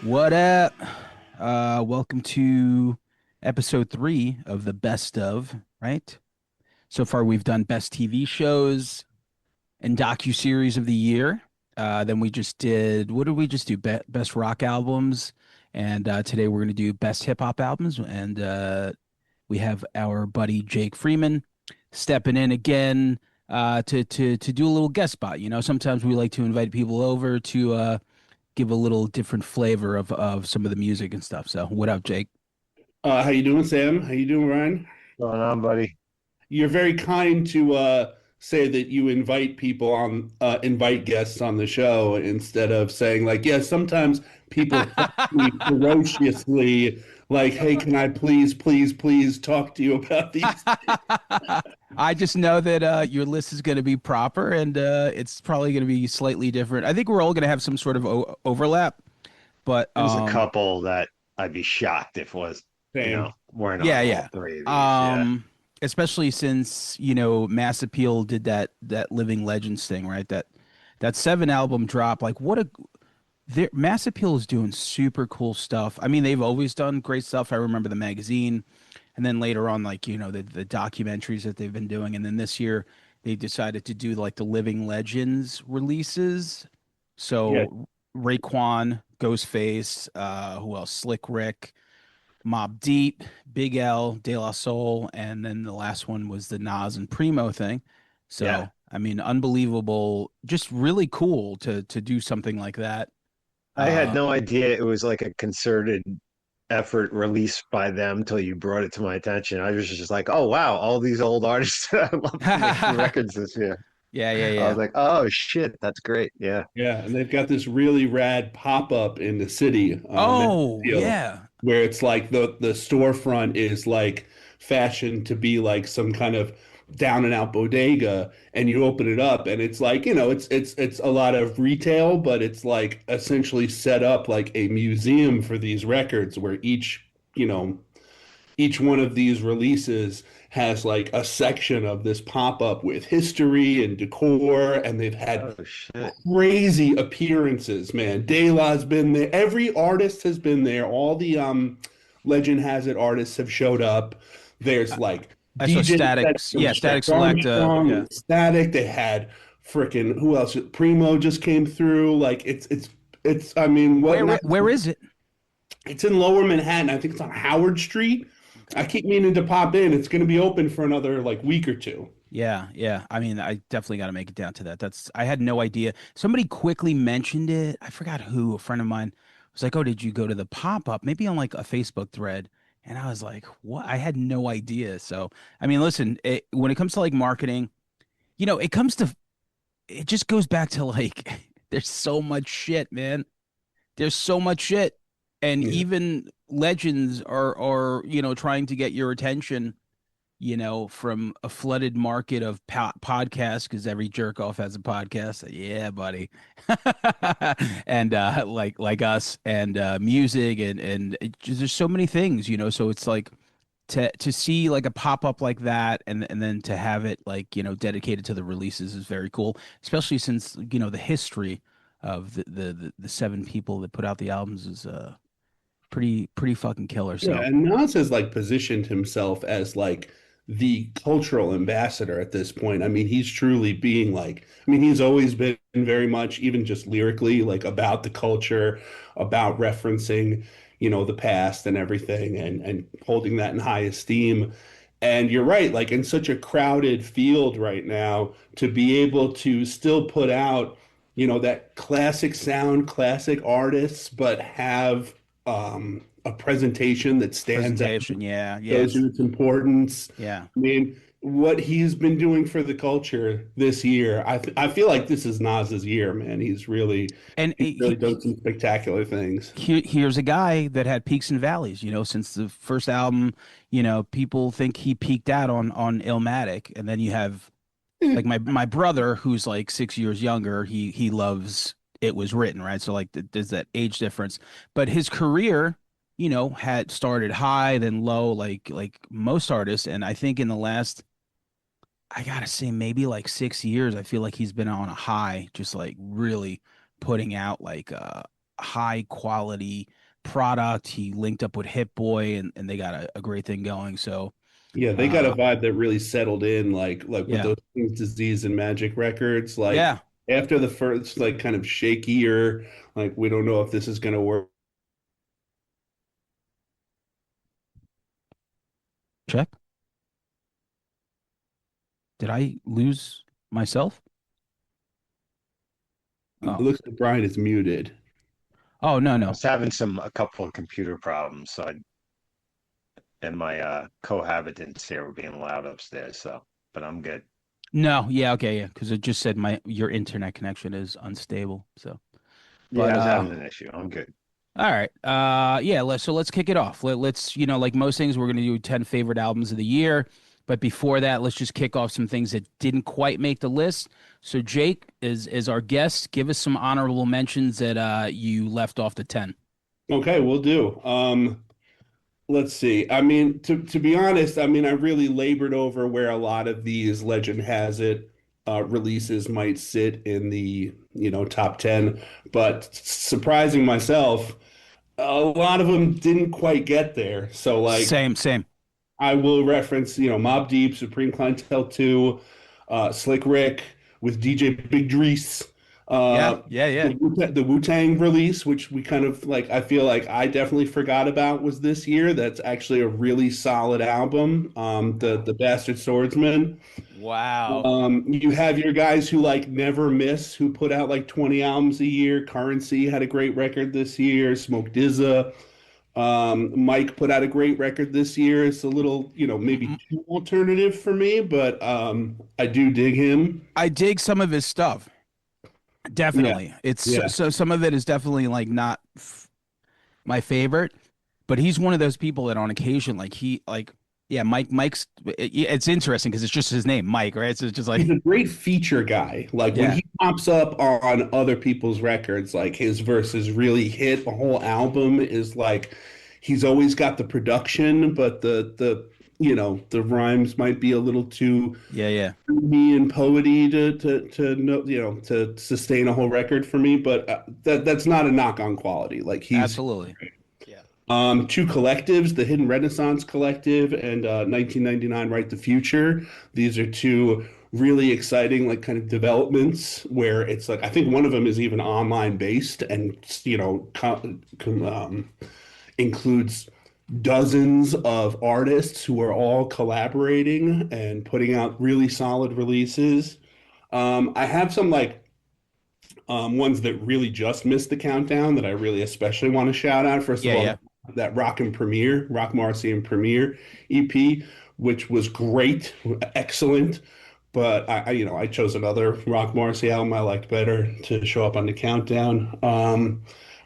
What up? Welcome to episode 3 of the best of, right? So far, we've done best TV shows and docu-series of the year. Then we just did, what did we just do? Best rock albums. And today we're going to do best hip hop albums. And we have our buddy Jake Freeman stepping in again to do a little guest spot. You know, sometimes we like to invite people over to give a little different flavor of some of the music and stuff. So, what up, Jake? How you doing, Sam? How you doing, Ryan? Going on, buddy? You're very kind to say that you invite people on, invite guests on the show instead of saying like, yeah, sometimes people press me ferociously, like, hey, can I please, please, please talk to you about these? I just know that your list is going to be proper and it's probably going to be slightly different. I think we're all going to have some sort of overlap, but There's a couple that I'd be shocked if was, Same. weren't yeah, on all yeah. three of these. Yeah. Especially since, Mass Appeal did that Living Legends thing, right? That 7 album drop, like what a Mass Appeal is doing super cool stuff. I mean, they've always done great stuff. I remember the magazine, and then later on, like the documentaries that they've been doing, and then this year they decided to do like the Living Legends releases. Yeah. So Raekwon, Ghostface, who else? Slick Rick, Mobb Deep, Big L, De La Soul, and then the last one was the Nas and Primo thing. Yeah. So I mean, unbelievable, just really cool to do something like that. I had Uh, no idea it was like a concerted effort released by them till you brought it to my attention. I was just like, oh, wow, all these old artists that I love making yeah, records this year. yeah, I yeah. was like, oh, shit, that's great. Yeah. Yeah, and they've got this really rad pop-up in the city, Oh, Mansfield, yeah. where it's like the storefront is like fashioned to be like some kind of down and out bodega, and you open it up and it's like, it's a lot of retail, but it's like essentially set up like a museum for these records where you know, each one of these releases has like a section of this pop-up with history and decor, and they've had Oh, shit. crazy appearances, man. De La's been there. Every artist has been there. All the Legend Has It artists have showed up. There's like I saw DJ Static, sets from yeah, Static Stretch Select. Armstrong Yeah. and Static. They had freaking who else? Primo just came through. Like it's. I mean, what not? Where is it? It's in Lower Manhattan. I think it's on Howard Street. I keep meaning to pop in. It's going to be open for another like week or two. Yeah, yeah. I mean, I definitely got to make it down to that. I had no idea. Somebody quickly mentioned it. I forgot who, a friend of mine was like, "Oh, did you go to the pop-up?" Maybe on like a Facebook thread. And I was like, "What?" I had no idea. So, I mean, listen, when it comes to like marketing, it just goes back to like there's so much shit, man. There's so much shit. And Yeah. even legends are, trying to get your attention, from a flooded market of podcasts because every jerk off has a podcast. Yeah, buddy. And like us and music and there's so many things, so it's like to see like a pop up like that and then to have it like, dedicated to the releases is very cool, especially since, the history of the 7 people that put out the albums is pretty fucking killer. Yeah, So and Nas has like positioned himself as like the cultural ambassador at this point. I mean, he's truly being like, I mean, he's always been very much, even just lyrically, like about the culture, about referencing, the past and everything and holding that in high esteem. And you're right, like in such a crowded field right now, to be able to still put out, that classic sound, classic artists, but have a presentation that stands out, presentation, yeah, yeah, shows you its importance. yeah. I mean, what he's been doing for the culture this year, I feel like this is Nas's year, man. And He's really done some spectacular things. here's a guy that had peaks and valleys, since the first album. People think he peaked out on Illmatic, and then you have like my brother who's like 6 years younger. He loves It Was Written, right? So like there's that age difference, but his career, had started high then low, like most artists. And I think in the last, I gotta say, maybe like 6 years, I feel like he's been on a high, just like really putting out like high quality product. He linked up with Hit Boy, and they got a great thing going. So Yeah, they got a uh, vibe that really settled in, like with yeah, those King's Disease and Magic records. Like yeah. after the first, like kind of shakier, like we don't know if this is gonna work. Check. Did I lose myself? It Oh, looks like Brian is muted. oh no, I no, was having a couple of computer problems, and my cohabitants here were being loud upstairs, so but I'm good. no. Yeah, okay, yeah. Because it just said your internet connection is unstable. So, Yeah, but I was having an issue. I'm good. all right. Yeah, let's kick it off. Let's, like most things, we're gonna do 10 favorite albums of the year. But before that, let's just kick off some things that didn't quite make the list. So Jake is our guest. Give us some honorable mentions that you left off the 10. Okay, we'll do. Let's see. I mean, to be honest, I mean, I really labored over where a lot of these legend has it releases might sit in the, top 10, but surprising myself, a lot of them didn't quite get there. So like Same, same. I will reference, Mobb Deep, Supreme Clientele 2, Slick Rick with DJ Big Drees, Yeah, uh, yeah, yeah. the Wu-Tang release, which we kind of like, I feel like I definitely forgot about was this year. That's actually a really solid album. The Bastard Swordsman. Wow. You have your guys who like never miss, who put out like 20 albums a year. Currency had a great record this year. Smoke DZA. Mike put out a great record this year. It's a little, maybe M- too alternative for me, but I do dig him. I dig some of his stuff. Yeah, Definitely. It's yeah. so some of it is definitely like not my favorite, but he's one of those people that on occasion, like yeah, Mike's, it's interesting because it's just his name, Mike, right? So it's just He's like, a great feature guy. Like when yeah, he pops up on other people's records, like his verses really hit. A whole album is like he's always got the production, but the rhymes might be a little too yeah, yeah, me and poety to know, to sustain a whole record for me. But that's not a knock on quality. Like he's absolutely. Yeah. two collectives, the Hidden Renaissance Collective and 1999 Write the Future. These are two really exciting, like, kind of developments where it's like, I think one of them is even online based and, includes dozens of artists who are all collaborating and putting out really solid releases. I have some, like, ones that really just missed the countdown that I really especially want to shout out. First of Yeah, all, yeah. that Rock Marcy and Premiere EP, which was great, excellent. But I chose another Rock Marcy album I liked better to show up on the countdown.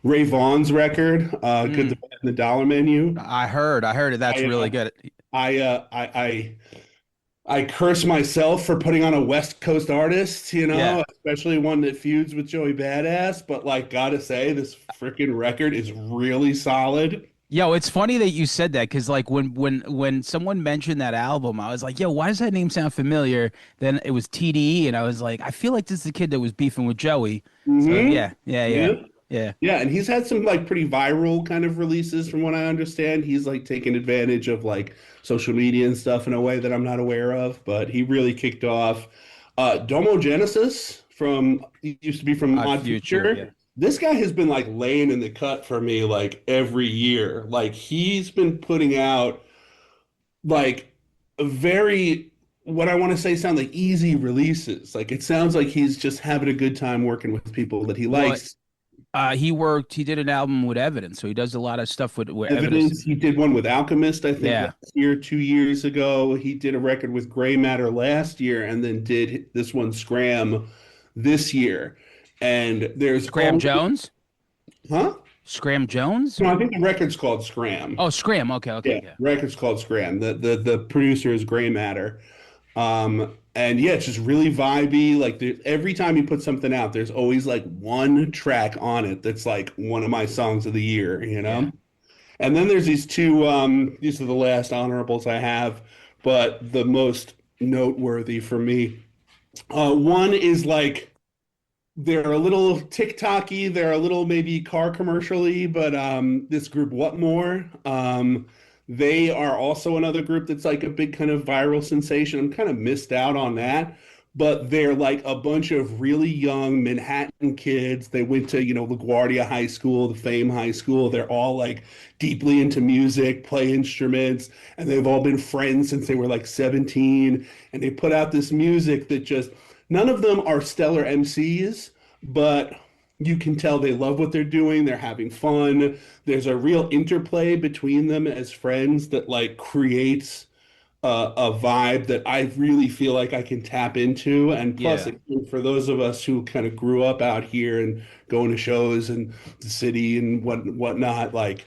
Ray Vaughan's record, Good, the Mm, Bad, and the Dollar Menu. I heard it. That's I, really uh, good. I curse myself for putting on a West Coast artist, Yeah. especially one that feuds with Joey Badass. But like, gotta say, this freaking record is really solid. Yo, it's funny that you said that because like when someone mentioned that album, I was like, yo, why does that name sound familiar? Then it was TDE, and I was like, I feel like this is the kid that was beefing with Joey. So Hmm. yeah, yeah, yeah, Yeah. yeah. Yeah, and he's had some like pretty viral kind of releases from what I understand. He's like taking advantage of like social media and stuff in a way that I'm not aware of, but he really kicked off Domo Genesis he used to be from Odd Odd Future, yeah. Future. This guy has been like laying in the cut for me like every year. Like he's been putting out like a very what I want to say sound like easy releases. Like it sounds like he's just having a good time working with people that he Well, likes. he did an album with Evidence, so he does a lot of stuff with Evidence. Evidence. He did one with Alchemist, I think, Yeah, last year, 2 years ago. He did a record with Gray Matter last year, and then did this one, Scram, this year. And there's Scram all, Jones, huh? Scram Jones. No, I think the record's called Scram. Oh, Scram. Okay, okay, Yeah, yeah, record's called Scram. The producer is Gray Matter. And yeah, it's just really vibey. Like every time he puts something out, there's always like one track on it that's like one of my songs of the year, you yeah. know? And then there's these two, these are the last honorables I have, but the most noteworthy for me. One is like they're a little TikTok-y, they're a little maybe car commercially, but this group What More, they are also another group that's like a big kind of viral sensation. I'm kind of missed out on that, but they're like a bunch of really young Manhattan kids. They went to, LaGuardia High School, the Fame High School. They're all like deeply into music, play instruments, and they've all been friends since they were like 17. And they put out this music that just none of them are stellar MCs, but you can tell they love what they're doing. They're having fun. There's a real interplay between them as friends that like creates a vibe that I really feel like I can tap into. And plus, Yeah. again, for those of us who kind of grew up out here and going to shows and the city and whatnot, like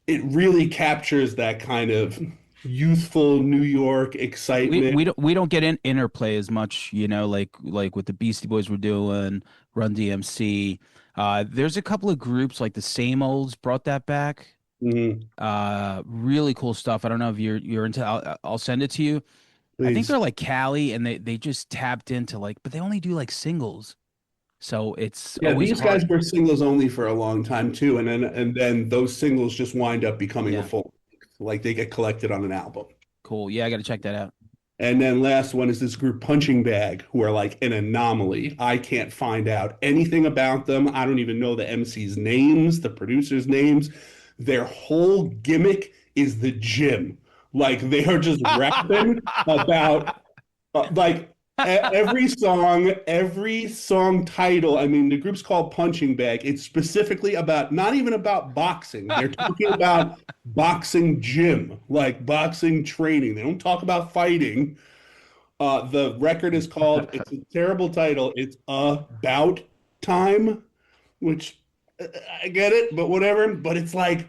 it really captures that kind of youthful New York We excitement. we don't we don't get in interplay as much, like what the Beastie Boys were doing, Run DMC. There's a couple of groups like the Same Olds brought that back. Mhm. Really cool stuff. I don't know if you're into. I'll send it to you. I think Please. they're like Cali, and they just tapped into like, but they only do like singles, so it's Yeah, always these guys hard. were singles only for a long time too, and then those singles just wind up becoming a Yeah, full, like they get collected on an album. cool. Yeah, I got to check that out. And then last one is this group Punching Bag, who are like an anomaly. I can't find out anything about them. I don't even know the MC's names, the producers' names. Their whole gimmick is the gym. Like they are just rapping about like every song title. I mean, the group's called Punching Bag. It's specifically about not even about boxing. They're talking about boxing gym, like boxing training. They don't talk about fighting. The record is called, it's a terrible title. It's About Time, which I get it, but whatever. But it's like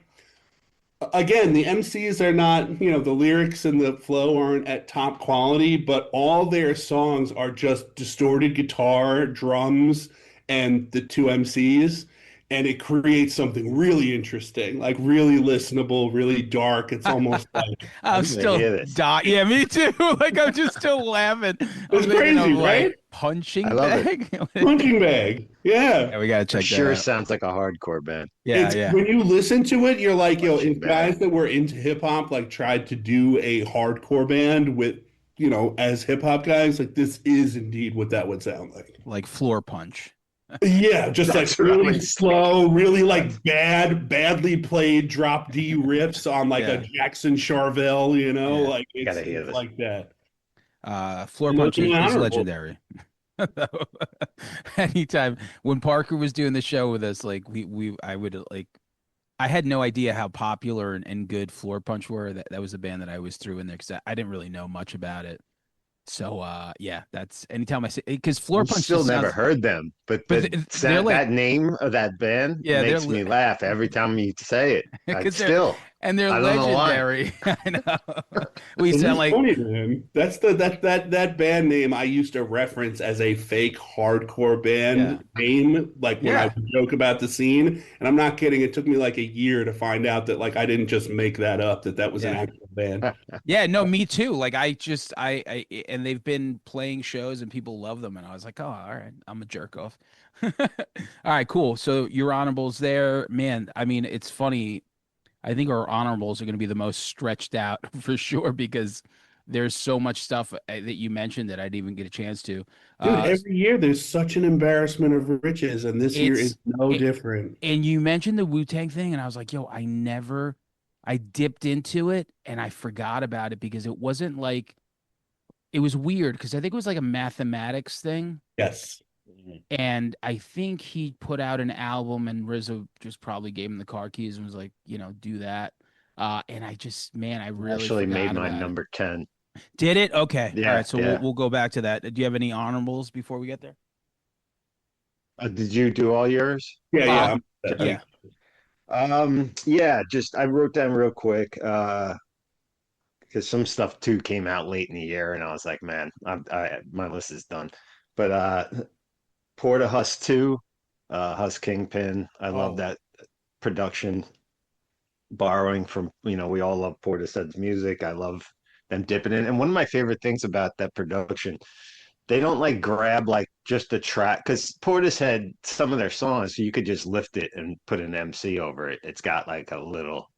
again, the MCs are not, the lyrics and the flow aren't at top quality, but all their songs are just distorted guitar, drums, and the two MCs. And it creates something really interesting, like really listenable, really dark. It's almost like I'm I'm gonna still hear this. dying. Yeah, me too. Like I'm just still laughing. I'm it's thinking of crazy, like right? I punching love it. bag. Punching Bag. Yeah. Yeah, we gotta For check that sure out. sounds like a hardcore band. Yeah, It's yeah. when you listen to it, you're like, yo, Punching if bag. guys that were into hip hop like tried to do a hardcore band with, as hip hop guys, like this is indeed what that would sound like. Like floor punch. Yeah, just like That's what I'm really gonna say. slow, really That's like badly played drop D riffs on like a Yeah, Jackson Charvel, yeah. like it's gotta hear it's this. like that. Floor And those punch are my is honorable. legendary. Anytime when Parker was doing the show with us, like I would like, I had no idea how popular and good Floor Punch were. That was a band that I always threw in there because I didn't really know much about it. So yeah, that's anytime I say because Floor I've Punch still just never sounds, heard them, but but that they're like, that name of that band yeah, makes me laugh every time you say it. I because they're still, and they're I don't know why. legendary. I know. We And sound it's like funny, man. That's that band name I used to reference as a fake hardcore yeah, band name, like when I yeah. would joke about the scene. And I'm not kidding. It took me like a year to find out that like I didn't just make that up, that was an Yeah. actual band. Yeah, no, me too. Like I just and they've been playing shows and people love them and I was like, "Oh, all right. I'm a jerk off." All right, cool. So your honorables there, man. I mean, it's funny. I think our honorables are going to be the most stretched out for sure because there's so much stuff that you mentioned that I didn't even get a chance to. Dude, Uh every year there's such an embarrassment of riches, and this year is it's no it, different. and you mentioned the Wu-Tang thing and I was like, "Yo, I dipped into it and I forgot about it because it wasn't like it was weird because I think it was like a mathematics thing. Yes. And I think he put out an album and Rizzo just probably gave him the car keys and was like, do that. And I just, man, I really Actually made forgot my about it. number 10. Did it? Okay. All Yeah, right. So we'll yeah. we'll go back to that. Do you have any honorables before we get there? Did you do all yours? Yeah, Uh yeah. yeah. Yeah, just I wrote down real quick, because some stuff too came out late in the year, and I was like, man, my list is done. But Porta Huss 2, Huss Kingpin, I love Oh, that production, borrowing from, we all love Portishead's music. I love them dipping in. And one of my favorite things about that production they don't like grab like just a track because Portishead, some of their songs, you could just lift it and put an MC over it. It's got like a little,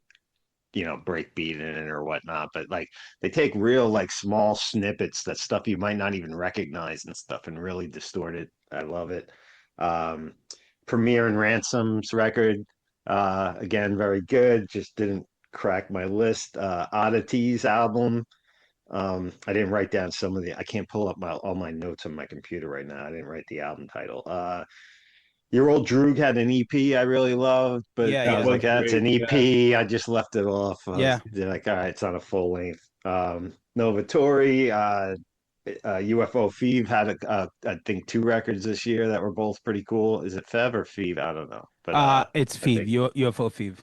break beat in it or whatnot. But like they take real like small snippets, that stuff you might not even recognize and stuff, and really distort it. I love it. Um, Premier and Ransom's record, again, very good. Just didn't crack my list. Oddities album. I didn't write down some of the. I can't pull up all my notes on my computer right now. I didn't write the album title. Your Old Droog had an EP I really loved, but Yeah, I That was yeah, was like, that's great. an Yeah. EP. I just left it off. yeah. They're like, all right, it's on a full length. Novatori, UFO Fev had I think two records this year that were both pretty cool. Is it Fev or Fev? I don't know, but It's I Phoebe, think UFO Phoebe.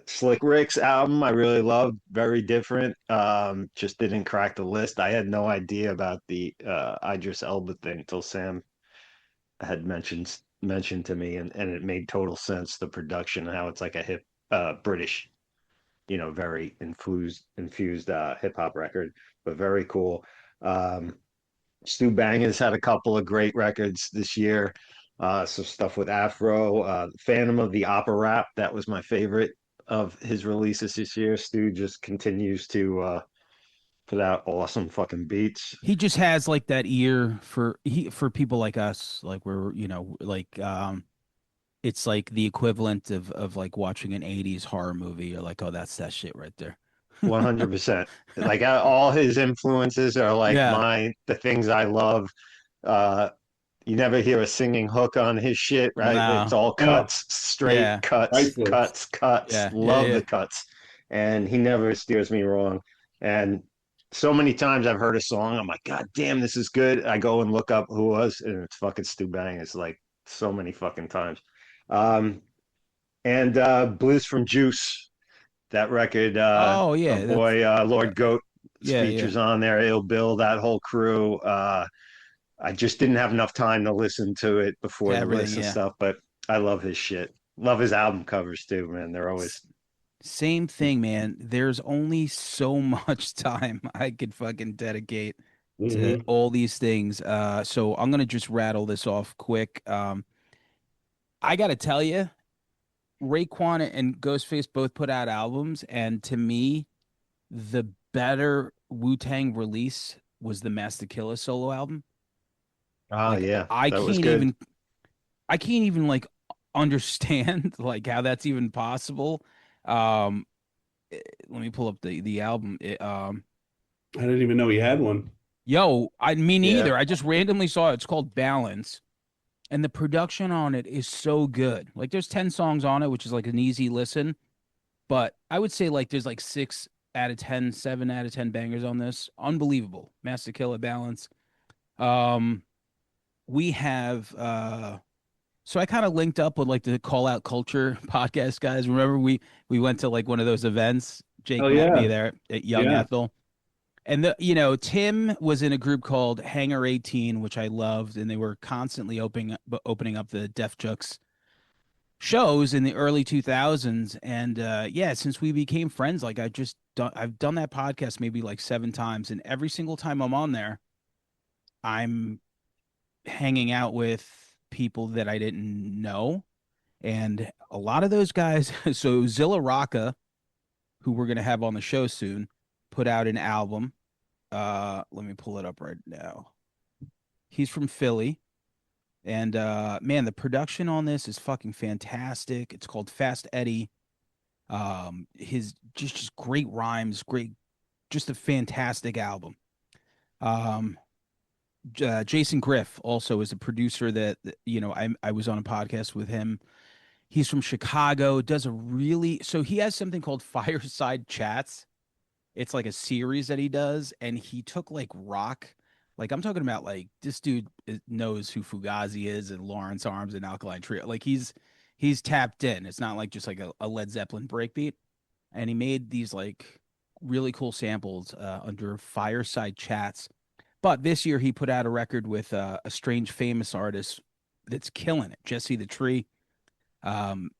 Slick Rick's album I really loved, very different. Just didn't crack the list. I had no idea about the Idris Elba thing until Sam had mentioned to me, and it made total sense. The production, how it's like a hip British, very infused hip hop record, but very cool. Um, Stu Bangers had a couple of great records this year. Some stuff with Afro, Phantom of the Opera Rap. That was my favorite of his releases this year. Stu just continues to put out awesome fucking beats. He just has like that ear for people like us, like we're like it's like the equivalent of like watching an 80s horror movie. You're like, oh, that's that shit right there. 100%. Like all his influences are like Yeah. the things I love. Uh, you never hear a singing hook on his shit, right? It's No. all No, cuts, straight Yeah. cuts, priceless. cuts, cuts. Yeah. Yeah. Love Yeah. the cuts. And he never steers me wrong. And so many times I've heard a song, I'm like, God damn, this is good. I go and look up who it was, and it's fucking Stu Bang. It's like so many fucking times. Um, and Blues from Juice, that record, Oh our yeah. That's boy Lord Goat yeah. Yeah. features on there. Ill Bill, that whole crew. I just didn't have enough time to listen to it To before the everything. list and Yeah. stuff, but I love his shit. Love his album covers too, man. They're always Same thing, man. There's only so much time I could fucking dedicate to Hmm. all these things. So I'm gonna just rattle this off quick. I gotta tell you, Raekwon and Ghostface both put out albums, and to me, the better Wu-Tang release was the Master Killer solo album. oh Like yeah, I that was can't good. even I can't even like understand like how that's even possible. Um, Let me pull up the album. I didn't even know he had one. Yo, I me Yeah. neither. I just randomly saw it. It's called Balance, and the production on it is so good. Like there's 10 songs on it, which is like an easy listen, but I would say like there's like 6 out of 10, 7 out of 10 bangers on this. Unbelievable. Master Killer Balance. Um we have so I kind of linked up with like the Call Out Culture podcast guys. Remember we went to like one of those events. Oh Jake met me yeah, there at Young yeah. Ethel. And Tim was in a group called Hangar 18, which I loved, and they were constantly opening up the Def Jux shows in the early 2000s. And yeah, since we became friends, like I've done that podcast maybe like 7 times, and every single time I'm on there, I'm hanging out with people that I didn't know. And a lot of those guys, so Zilla Rocca, who we're gonna have on the show soon, put out an album. Let me pull it up right now. He's from Philly. And man, the production on this is fucking fantastic. It's called Fast Eddie. His just great rhymes, great, just a fantastic album. Um, Jason Griff also is a producer I was on a podcast with him. He's from Chicago. Does a really so he has something called Fireside Chats. It's like a series that he does, and he took like rock. Like I'm talking about like this dude knows who Fugazi is and Lawrence Arms and Alkaline Trio. Like he's tapped in. It's not like just like a Led Zeppelin breakbeat. And he made these like really cool samples under Fireside Chats. But this year he put out a record with a strange famous artist that's killing it, Jesse the Tree. Um,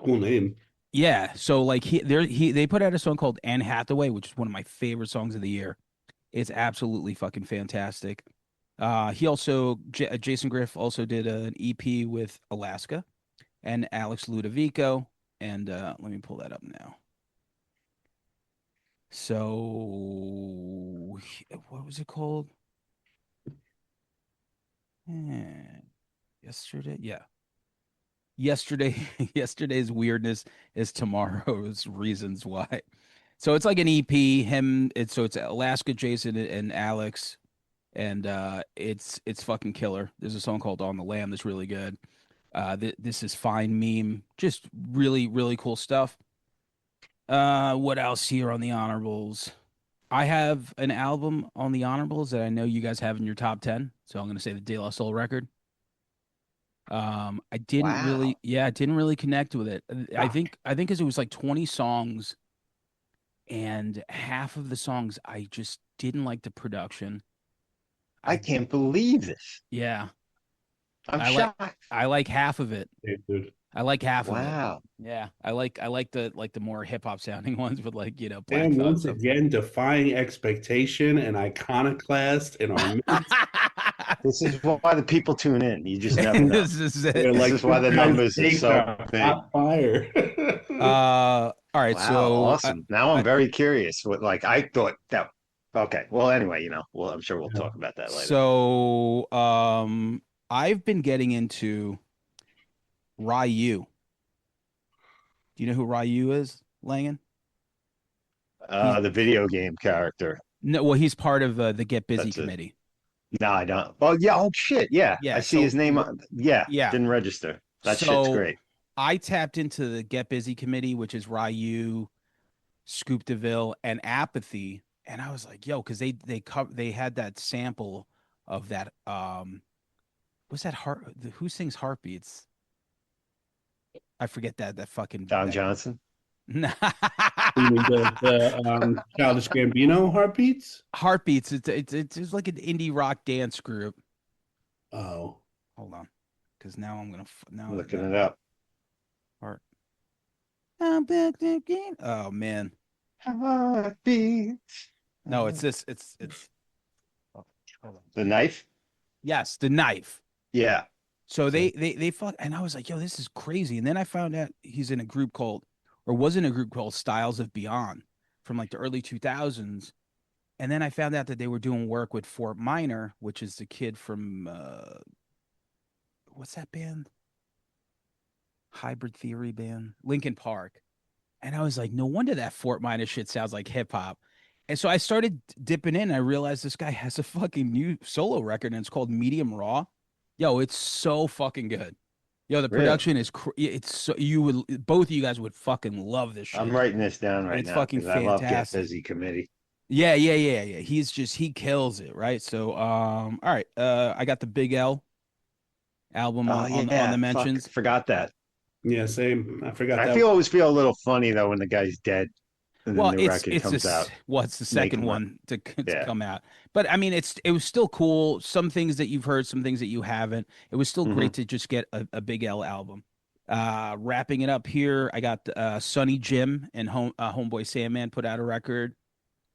Cool name. yeah, so like they put out a song called Anne Hathaway, which is one of my favorite songs of the year. It's absolutely fucking fantastic. He also Jason Griff also did an EP with Alaska and Alex Ludovico, and let me pull that up now. So what was it called? Eh, Yesterday, yeah. Yesterday, yesterday's weirdness is tomorrow's reasons why. So it's like an EP. It's Alaska, Jason, and Alex, and it's fucking killer. There's a song called "On the Lamb" that's really good. This is fine meme, just really cool stuff. What else here on the honorables? I have an album on the honorables that I know you guys have in your top 10, so I'm gonna say the De La Soul record. I didn't Wow. really, yeah, I didn't really connect with it. I think because it was like 20 songs, and half of the songs I just didn't like the production. I I can't believe this. Yeah, I'm I like shocked. I like half of it. Yeah, dude. I like half of it. Wow. Yeah, I like the more hip hop sounding ones with like Black And Thought once stuff. again, defying expectation and iconoclast in our midst. This is why the people tune in. You just never know. This is They're it. This like, is why this the guy's numbers are takes so are big. hot fire. All right, Wow, so awesome. Now I'm very curious. What like I thought that okay. Well, anyway, well, I'm sure we'll talk about that later. so I've been getting into Ryu. Do you know who Ryu is, Langan? He's The video game character. no, well, he's part of the Get Busy That's it. committee. No, I don't. Oh yeah, oh shit. Yeah. I Yeah, see his name yeah, yeah. didn't register. That shit's So great. I tapped into the Get Busy committee, which is Ryu, Scoop DeVille, and Apathy, and I was like, yo, because they had that sample of that what's that who sings Heartbeats? I forget that fucking Don that Johnson. You mean the Childish Gambino heartbeats? Heartbeats. It's like an indie rock dance group. Oh, Hold on, because now I'm gonna now Looking it up. heart. I'm back again. Oh man, Heartbeat. no, it's this. It's The knife? yes, the knife. Yeah. So See? they fuck, and I was like, yo, this is crazy. And then I found out he's in a group called, or was in a group called Styles of Beyond from like the early 2000s. And then I found out that they were doing work with Fort Minor, which is the kid from what's that band? Hybrid Theory band, Linkin Park. And I was like, no wonder that Fort Minor shit sounds like hip hop. And so I started dipping in. And I realized this guy has a fucking new solo record, and it's called Medium Raw. Yo, it's so fucking good. Yo, the Really? production is it's so you would both of you guys would fucking love this I'm shit. writing this down right It's now fucking because I love Get fantastic. Busy Committee. Yeah. He kills it, right? So all right. I got the Big L album Oh on the yeah. Fuck. mentions. Forgot that. yeah, same. I forgot I that. always feel a little funny though when the guy's dead and then Well, the it's record it's comes this out. what's the Make second him up. one to Yeah. come out. But I mean it was still cool. Some things that you've heard, some things that you haven't. It was still Hmm. great to just get a Big L album. Wrapping it up here, I got Sonny Jim and Homeboy Sandman put out a record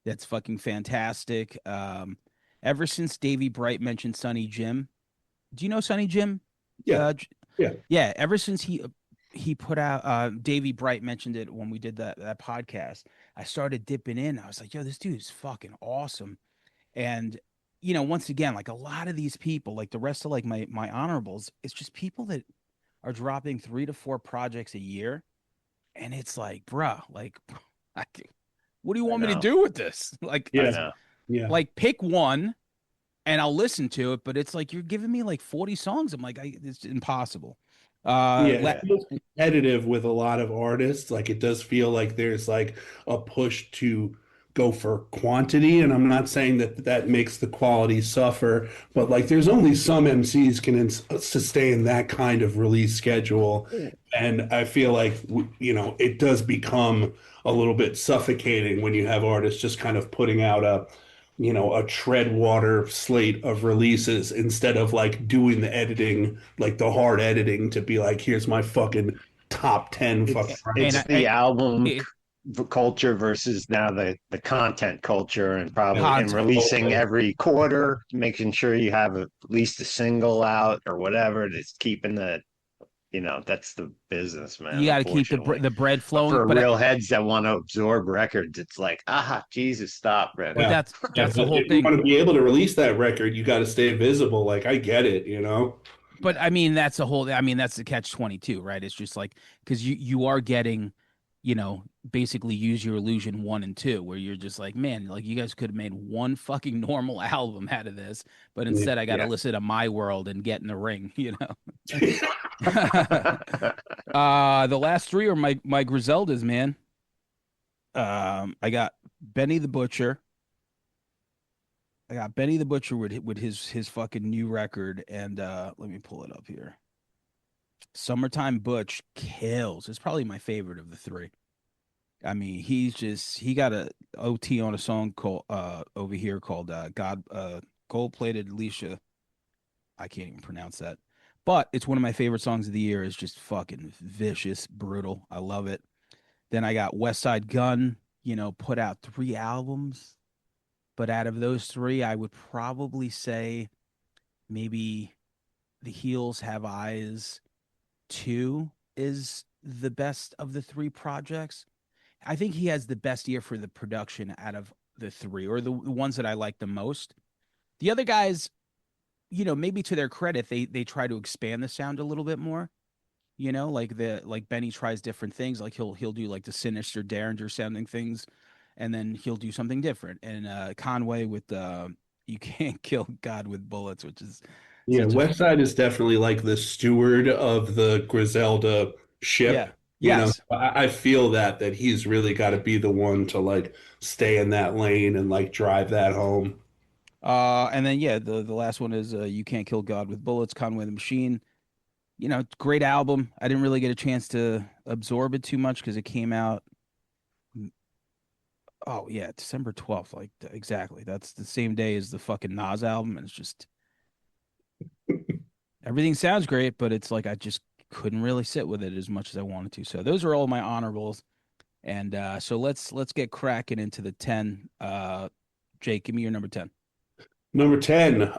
that's fucking fantastic. Ever since Davey Bright mentioned Sonny Jim, do you know Sonny Jim? Yeah, Uh, yeah. yeah, ever since he put out Davey Bright mentioned it when we did that podcast. I started dipping in. I was like, yo, this dude is fucking awesome. And once again, like a lot of these people, like the rest of like my honorables, it's just people that are dropping 3 to 4 projects a year. And it's like, bruh, like I, what do you I want me to know. do with this? I Yeah, know. yeah. like pick one and I'll listen to it, but it's like you're giving me like 40 songs. I'm like, it's impossible. Yeah, Uh, it feels competitive with a lot of artists. Like it does feel like there's like a push to go for quantity, and I'm not saying that that makes the quality suffer, but like there's only some MCs can sustain that kind of release schedule, and I feel like it does become a little bit suffocating when you have artists just kind of putting out a tread water slate of releases instead of like doing the editing, like the hard editing to be like, here's my fucking top 10 fucking It's and the album it, culture versus now the content culture, and probably and Content. releasing Totally. every quarter, making sure you have at least a single out or whatever. That's keeping the that's the business, man. You got to keep Unfortunately, the bread but flowing, for but real heads that want to absorb records, it's like, Jesus, stop, man. Yeah. Yeah, that's the but whole if you thing. want to be able to release that record, you got to stay visible. Like I get it, you know. But I mean, that's the whole. I mean, that's the catch 22, right? It's just like because you are getting, basically use your illusion 1 and 2, where you're just like, man, like you guys could have made one fucking normal album out of this, but instead I got to Yeah. listen to My World and Get in the Ring, Yeah. The last three are my Griseldas, man. I got Benny the Butcher. I got Benny the Butcher with his fucking new record, and let me pull it up here. Summertime Butch kills. It's probably my favorite of the three. I mean, he got a OT on a song called over here called God Gold Plated Alicia. I can't even pronounce that. But it's one of my favorite songs of the year. It's just fucking vicious, brutal. I love it. Then I got West Side Gun, put out 3 albums. But out of those three, I would probably say maybe The Heels Have Eyes 2 is the best of the three projects. I think he has the best ear for the production out of the three, or the ones that I like the most. The other guys, maybe to their credit, they try to expand the sound a little bit more. Like Benny tries different things. Like he'll do like the sinister Derringer sounding things, and then he'll do something different. And Conway with "You Can't Kill God with Bullets," which is Yeah, such a West Side is definitely like the steward of the Griselda yeah, ship. You know, yes. I feel that he's really got to be the one to like stay in that lane and like drive that home. And then yeah, the last one is "You Can't Kill God with Bullets," Conway the Machine. Great album. I didn't really get a chance to absorb it too much because it came out. Oh yeah, December 12th. Like exactly. That's the same day as the fucking Nas album, and it's just everything sounds great, but it's like I just couldn't really sit with it as much as I wanted to. So those are all my honorables. And so let's get cracking into the 10. Jake, give me your number 10. Number 10.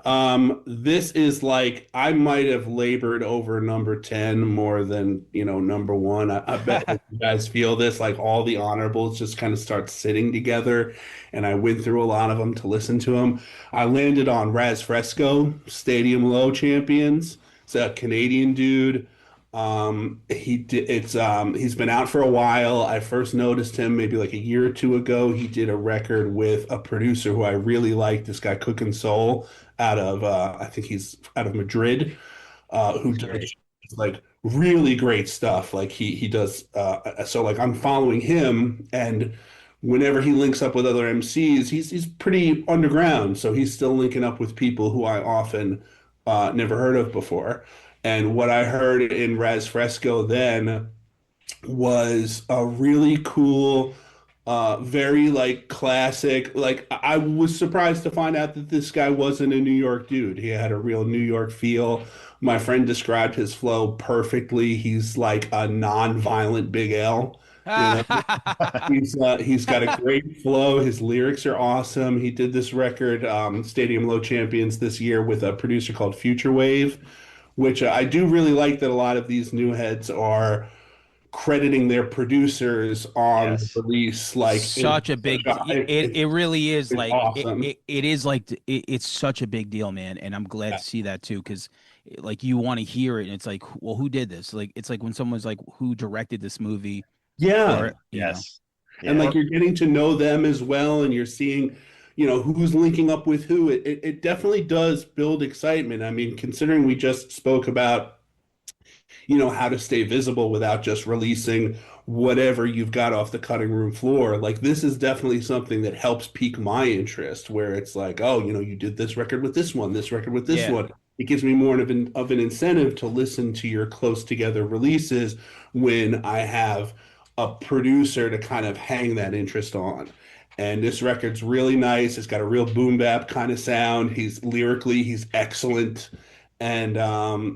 This is like I might have labored over number 10 more than, number one. I bet you guys feel this, like all the honorables just kind of start sitting together. And I went through a lot of them to listen to them. I landed on Raz Fresco, Stadium Low Champions. It's a Canadian dude. He's been out for a while. I first noticed him maybe like a year or two ago. He did a record with a producer who I really like, this guy Cookin Soul out of I think he's out of Madrid, who He's does great. like really great stuff. Like he does so like I'm following him, and whenever he links up with other MCs, he's pretty underground. So he's still linking up with people who I often never heard of before. And what I heard in Raz Fresco then was a really cool, very like classic. Like I was surprised to find out that this guy wasn't a New York dude. He had a real New York feel. My friend described his flow perfectly. He's like a non-violent Big L. You know, he's got a great flow. His lyrics are awesome. He did this record, Stadium Low Champions, this year with a producer called Future Wave, which I do really like that a lot of these new heads are crediting their producers on the Yes. release. Like Such a big it really is it's like awesome. it is like it's such a big deal, man, and I'm glad Yeah. to see that too because like you want to hear it and it's like, well, who did this? Like it's like when someone's like, who directed this movie, Yeah. or Yes. And Yeah. like you're getting to know them as well, and you're seeing, who's linking up with who. It definitely does build excitement. I mean, considering we just spoke about how to stay visible without just releasing whatever you've got off the cutting room floor. Like this is definitely something that helps pique my interest, where it's like, oh, you did this record with this one, this record with this yeah, one. It gives me more of an incentive to listen to your close together releases when I have a producer to kind of hang that interest on. And this record's really nice. It's got a real boom bap kind of sound. He's excellent. And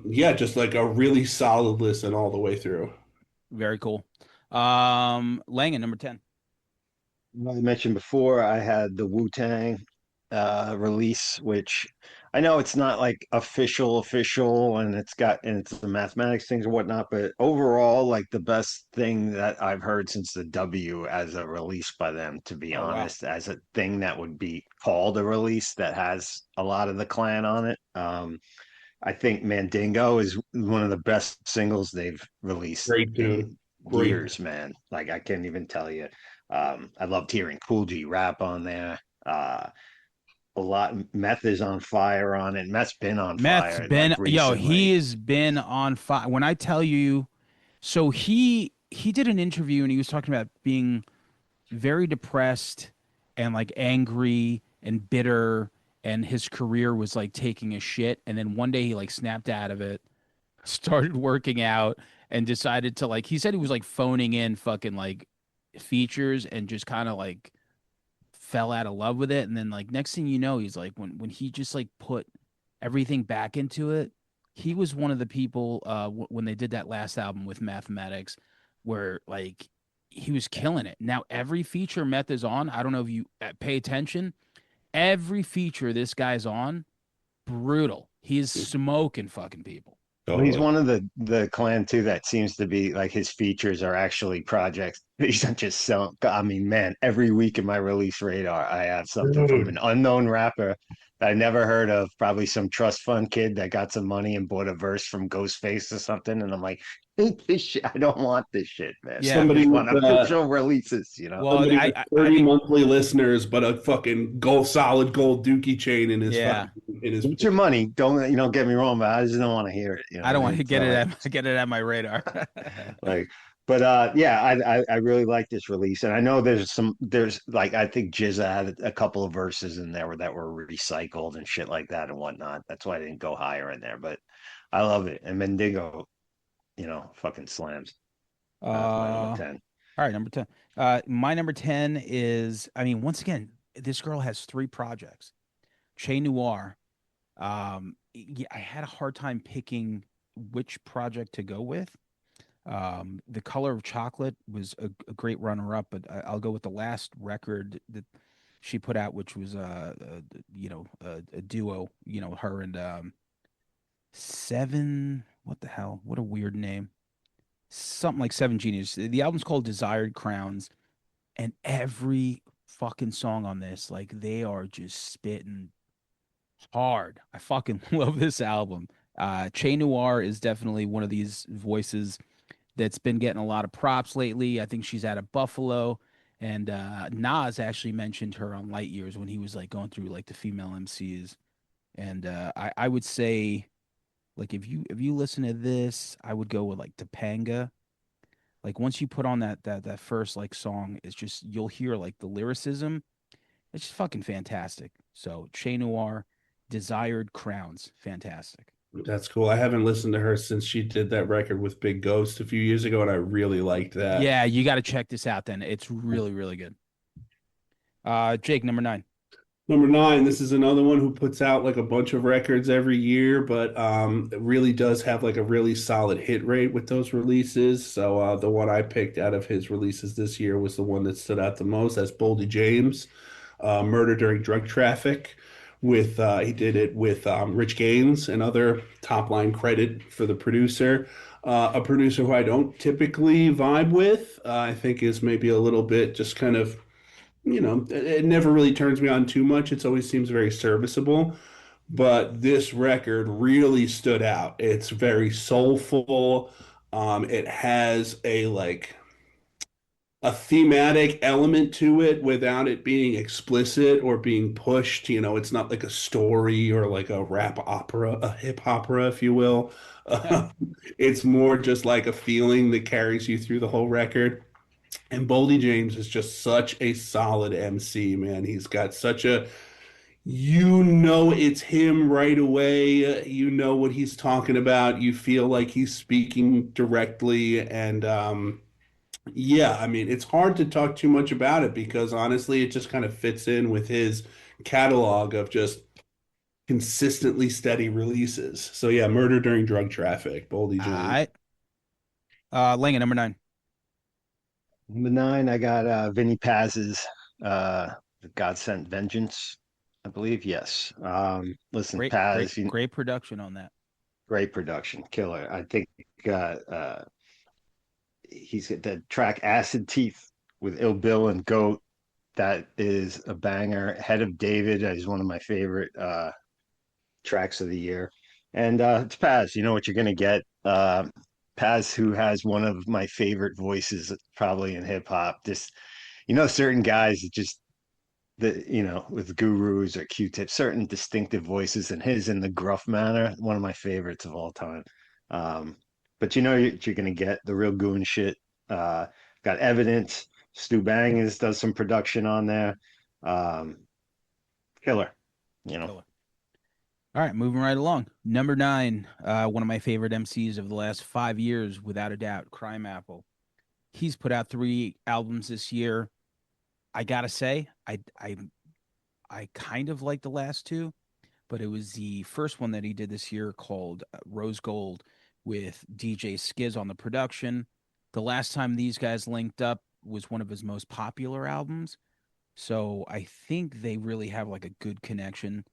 yeah, just like a really solid listen all the way through. very cool. Langan, number 10. I mentioned before, I had the Wu-Tang release, which I know it's not like official, and it's the mathematics things and whatnot, but overall, like the best thing that I've heard since the W as a release by them, to be Oh wow. honest, as a thing that would be called a release that has a lot of the clan on it. I think Mandingo is one of the best singles they've released Great tune. in Great. years, man. Like I can't even tell you. I loved hearing Cool G rap on there. A lot. Meth is on fire on it. Meth's been on Meth's fire been like yo, he recently. has been on fire. When I tell you, so he did an interview and he was talking about being very depressed and like angry and bitter and his career was like taking a shit and then one day he like snapped out of it, started working out and decided to like he said he was like phoning in fucking like features and just kind of like fell out of love with it and then like next thing you know he's like when he just like put everything back into it. He was one of the people when they did that last album with Mathematics where like he was killing it. Now every feature Meth is on, I don't know if you pay attention, every feature this guy's on, brutal. He is smoking fucking people. Well, he's Totally. one of the clan too that seems to be like his features are actually projects. He's not just selling. I mean, man, every week in my release radar, I have something from an Dude. unknown rapper that I never heard of. Probably some trust fund kid that got some money and bought a verse from Ghostface or something. And I'm like, "Ain't this shit. I don't want this shit, man. Yeah. I Somebody just want with official releases. Well, somebody with I 30 think monthly listeners, but a fucking solid gold dookie chain in his yeah. fucking in his Get your money. Don't get me wrong, but I just don't want to hear it. I don't want to It's get it at get it at my radar. like but yeah, I really like this release, and I know there's like I think Jizza had a couple of verses in there that were recycled and shit like that and whatnot. That's why I didn't go higher in there, but I love it. And Mendigo, fucking slams. That's my number All 10. right, number 10. My number 10 is, I mean, once again, this girl has three projects. Che Noir. Yeah, I had a hard time picking which project to go with. The Color of Chocolate was a great runner-up, but I'll go with the last record that she put out, which was a duo, her and Seven. What the hell? What a weird name. Something like Seven Genius. The album's called Desired Crowns, and every fucking song on this, like they are just spitting hard. I fucking love this album. Che Noir is definitely one of these voices that's been getting a lot of props lately. I think she's out of Buffalo. And Nas actually mentioned her on Light Years when he was like going through like the female MCs. And I would say like if you listen to this, I would go with like Topanga. Like once you put on that first like song, it's just you'll hear like the lyricism. It's just fucking fantastic. So Che Noir, Desired Crowns, fantastic. That's cool. I haven't listened to her since she did that record with Big Ghost a few years ago, and I really liked that. Yeah, you got to check this out then. It's really, really good. Jake, number 9. Number 9, this is another one who puts out like a bunch of records every year, but it really does have like a really solid hit rate with those releases. So the one I picked out of his releases this year was the one that stood out the most. That's Boldy James, Murder During Drug Traffic. With he did it with Rich Gaines, another top line credit for the producer. A producer who I don't typically vibe with. I think is maybe a little bit just kind of it never really turns me on too much. It always seems very serviceable. But this record really stood out. It's very soulful. It has a thematic element to it without it being explicit or being pushed. It's not like a story or like a rap opera, a hip opera, if you will. It's more just like a feeling that carries you through the whole record. And Boldy James is just such a solid MC, man. He's got such it's him right away. You know what he's talking about. You feel like he's speaking directly. And yeah, I mean, it's hard to talk too much about it because honestly, it just kind of fits in with his catalog of just consistently steady releases. So yeah, Murder During Drug Traffic, Boldy All James. right. Langan, number 9. Number 9, I got Vinny Paz's. The God Sent Vengeance, I believe. Yes. Listen, Great, great, Paz, great production on that. great production, killer. I think he's got that track Acid Teeth with Ill Bill and Goat. That is a banger. Head of David is one of my favorite tracks of the year. And it's Paz. You know what you're gonna get. Paz, who has one of my favorite voices probably in hip hop. Just certain guys that just with gurus or Q-tips, certain distinctive voices, and his in the gruff manner, one of my favorites of all time. Um, but you're gonna get the real goon shit. Uh, got Evidence. Stu Bangers does some production on there. Um, Killer, you know. Killer. All right, moving right along. Number nine, one of my favorite MCs of the last 5 years, without a doubt, Crime Apple. He's put out 3 albums this year. I gotta say, I kind of like the last two, but it was the first one that he did this year called Rose Gold with DJ Skiz on the production. The last time these guys linked up was one of his most popular albums. So I think they really have like a good connection,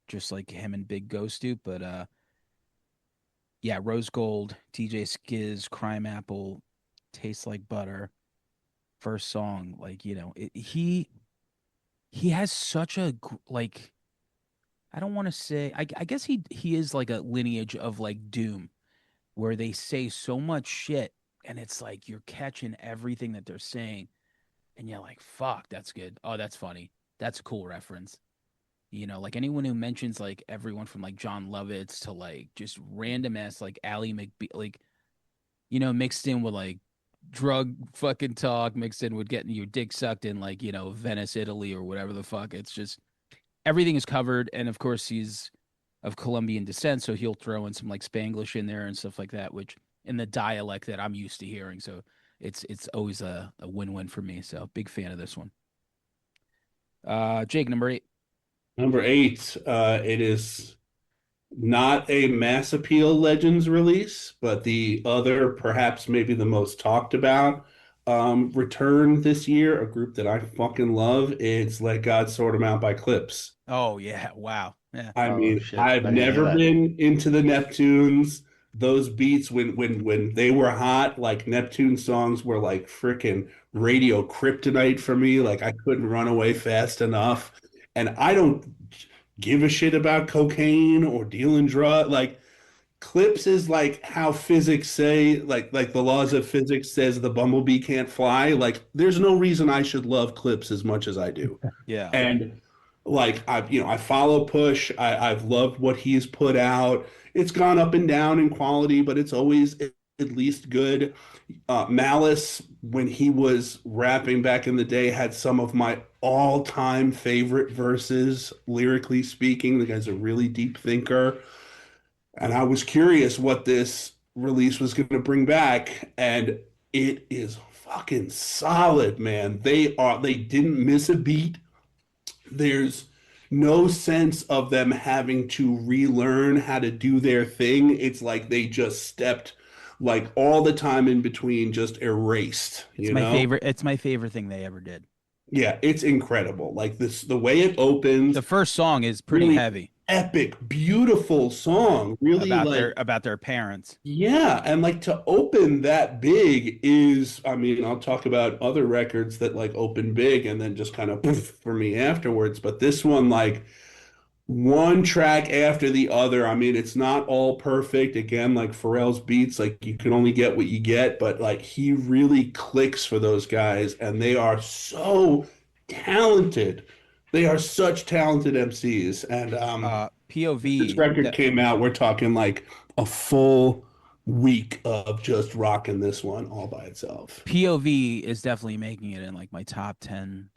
just like him and Big Ghost do. But yeah, Rose Gold, DJ Skiz, Crime Apple, Tastes Like Butter, first song, like, he has such a like, I don't want to say, I guess he is like a lineage of like Doom, where they say so much shit and it's like you're catching everything that they're saying and you're like, fuck, that's good. Oh, that's funny. That's a cool reference. Like anyone who mentions like everyone from like John Lovitz to like just random ass like Ally McBeal, like, mixed in with like drug fucking talk, mixed in with getting your dick sucked in like, Venice, Italy or whatever the fuck. It's just everything is covered. And of course, he's of Colombian descent, so he'll throw in some like Spanglish in there and stuff like that, which in the dialect that I'm used to hearing. So it's always a win-win for me. So big fan of this one. Jake, number eight. Number eight, it is not a Mass Appeal Legends release, but the other, perhaps maybe the most talked about return this year, a group that I fucking love. It's Let God Sort 'Em Out by Clips. Oh yeah, wow. Yeah. I Oh mean, shit, I've I didn't hear never that. been into the Neptunes. Those beats when they were hot, like Neptune songs were like freaking radio kryptonite for me. Like I couldn't run away fast enough. And I don't give a shit about cocaine or dealing drug. Like Clips is like how physics say, like the laws of physics says the bumblebee can't fly. Like there's no reason I should love Clips as much as I do. Yeah. And like I follow Push. I've loved what he's put out. It's gone up and down in quality, but it's always at least good. Malice, when he was rapping back in the day, had some of my all-time favorite verses, lyrically speaking. The guy's a really deep thinker. And I was curious what this release was going to bring back, and it is fucking solid, man. They didn't miss a beat. There's no sense of them having to relearn how to do their thing. It's like they just stepped like all the time in between just erased, It's you my know? favorite. It's my favorite thing they ever did. Yeah, it's incredible. Like this, the way it The opens, first song is pretty really heavy, epic, beautiful right? song. Really About like, their parents. yeah, and like to open that big is, I mean, I'll talk about other records that like open big and then just kind of poof for me afterwards. But this one, like one track after the other. I mean, it's not all perfect. Again, like Pharrell's beats, like you can only get what you get, but like he really clicks for those guys, and they are so talented. They are such talented MCs. And this POV record that came out, we're talking like a full week of just rocking this one all by itself. POV is definitely making it in like my top 10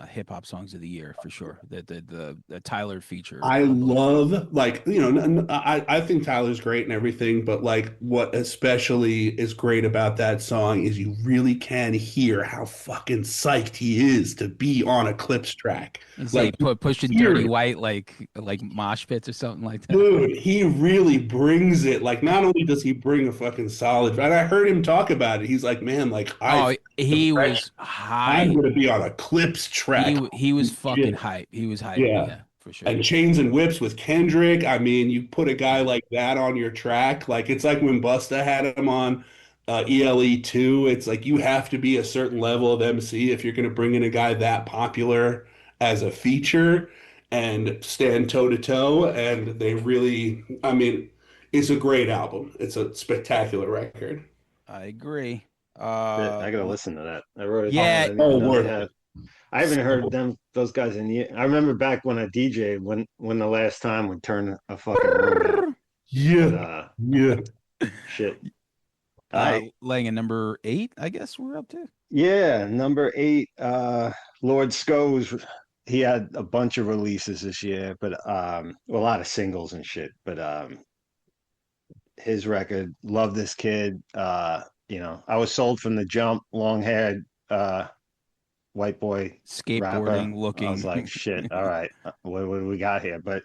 hip hop songs of the year for sure. The Tyler feature, I unbelievable. love like I think Tyler's great and everything, but like what especially is great about that song is you really can hear how fucking psyched he is to be on a Clips track. It's Like like pushing hear Dirty it. White like mosh pits or something like that. Dude, he really brings it. Like, not only does he bring a fucking solid, and I heard him talk about it. He's like, man, like I Oh, he was I'm high. gonna be on a Clips track. He was fucking Shit. hype. He was hype. Yeah. Yeah, for sure. And Chains and Whips with Kendrick. I mean, you put a guy Yeah. like that on your track, like it's like when Busta had him on ELE 2. It's like you have to be a certain level of MC if you're going to bring in a guy that popular as a feature and stand toe to toe. And they really, I mean, it's a great album. It's a spectacular record. I agree. Shit, I gotta Well, listen to that. I wrote it down. yeah, I didn't even Oh, know they worth had. it. I haven't heard So, them those guys in years. I remember back when I DJ'd when the last time we turned a fucking room out. But yeah. Yeah. shit. I laying at number 8, I guess we're up to. Yeah, number 8, Lord Scoes. He had a bunch of releases this year, but a lot of singles and shit. But his record, Love This Kid. I was sold from the jump, long haired white boy rapper. Skateboarding, I was looking. like, shit, all right, what do we got here? But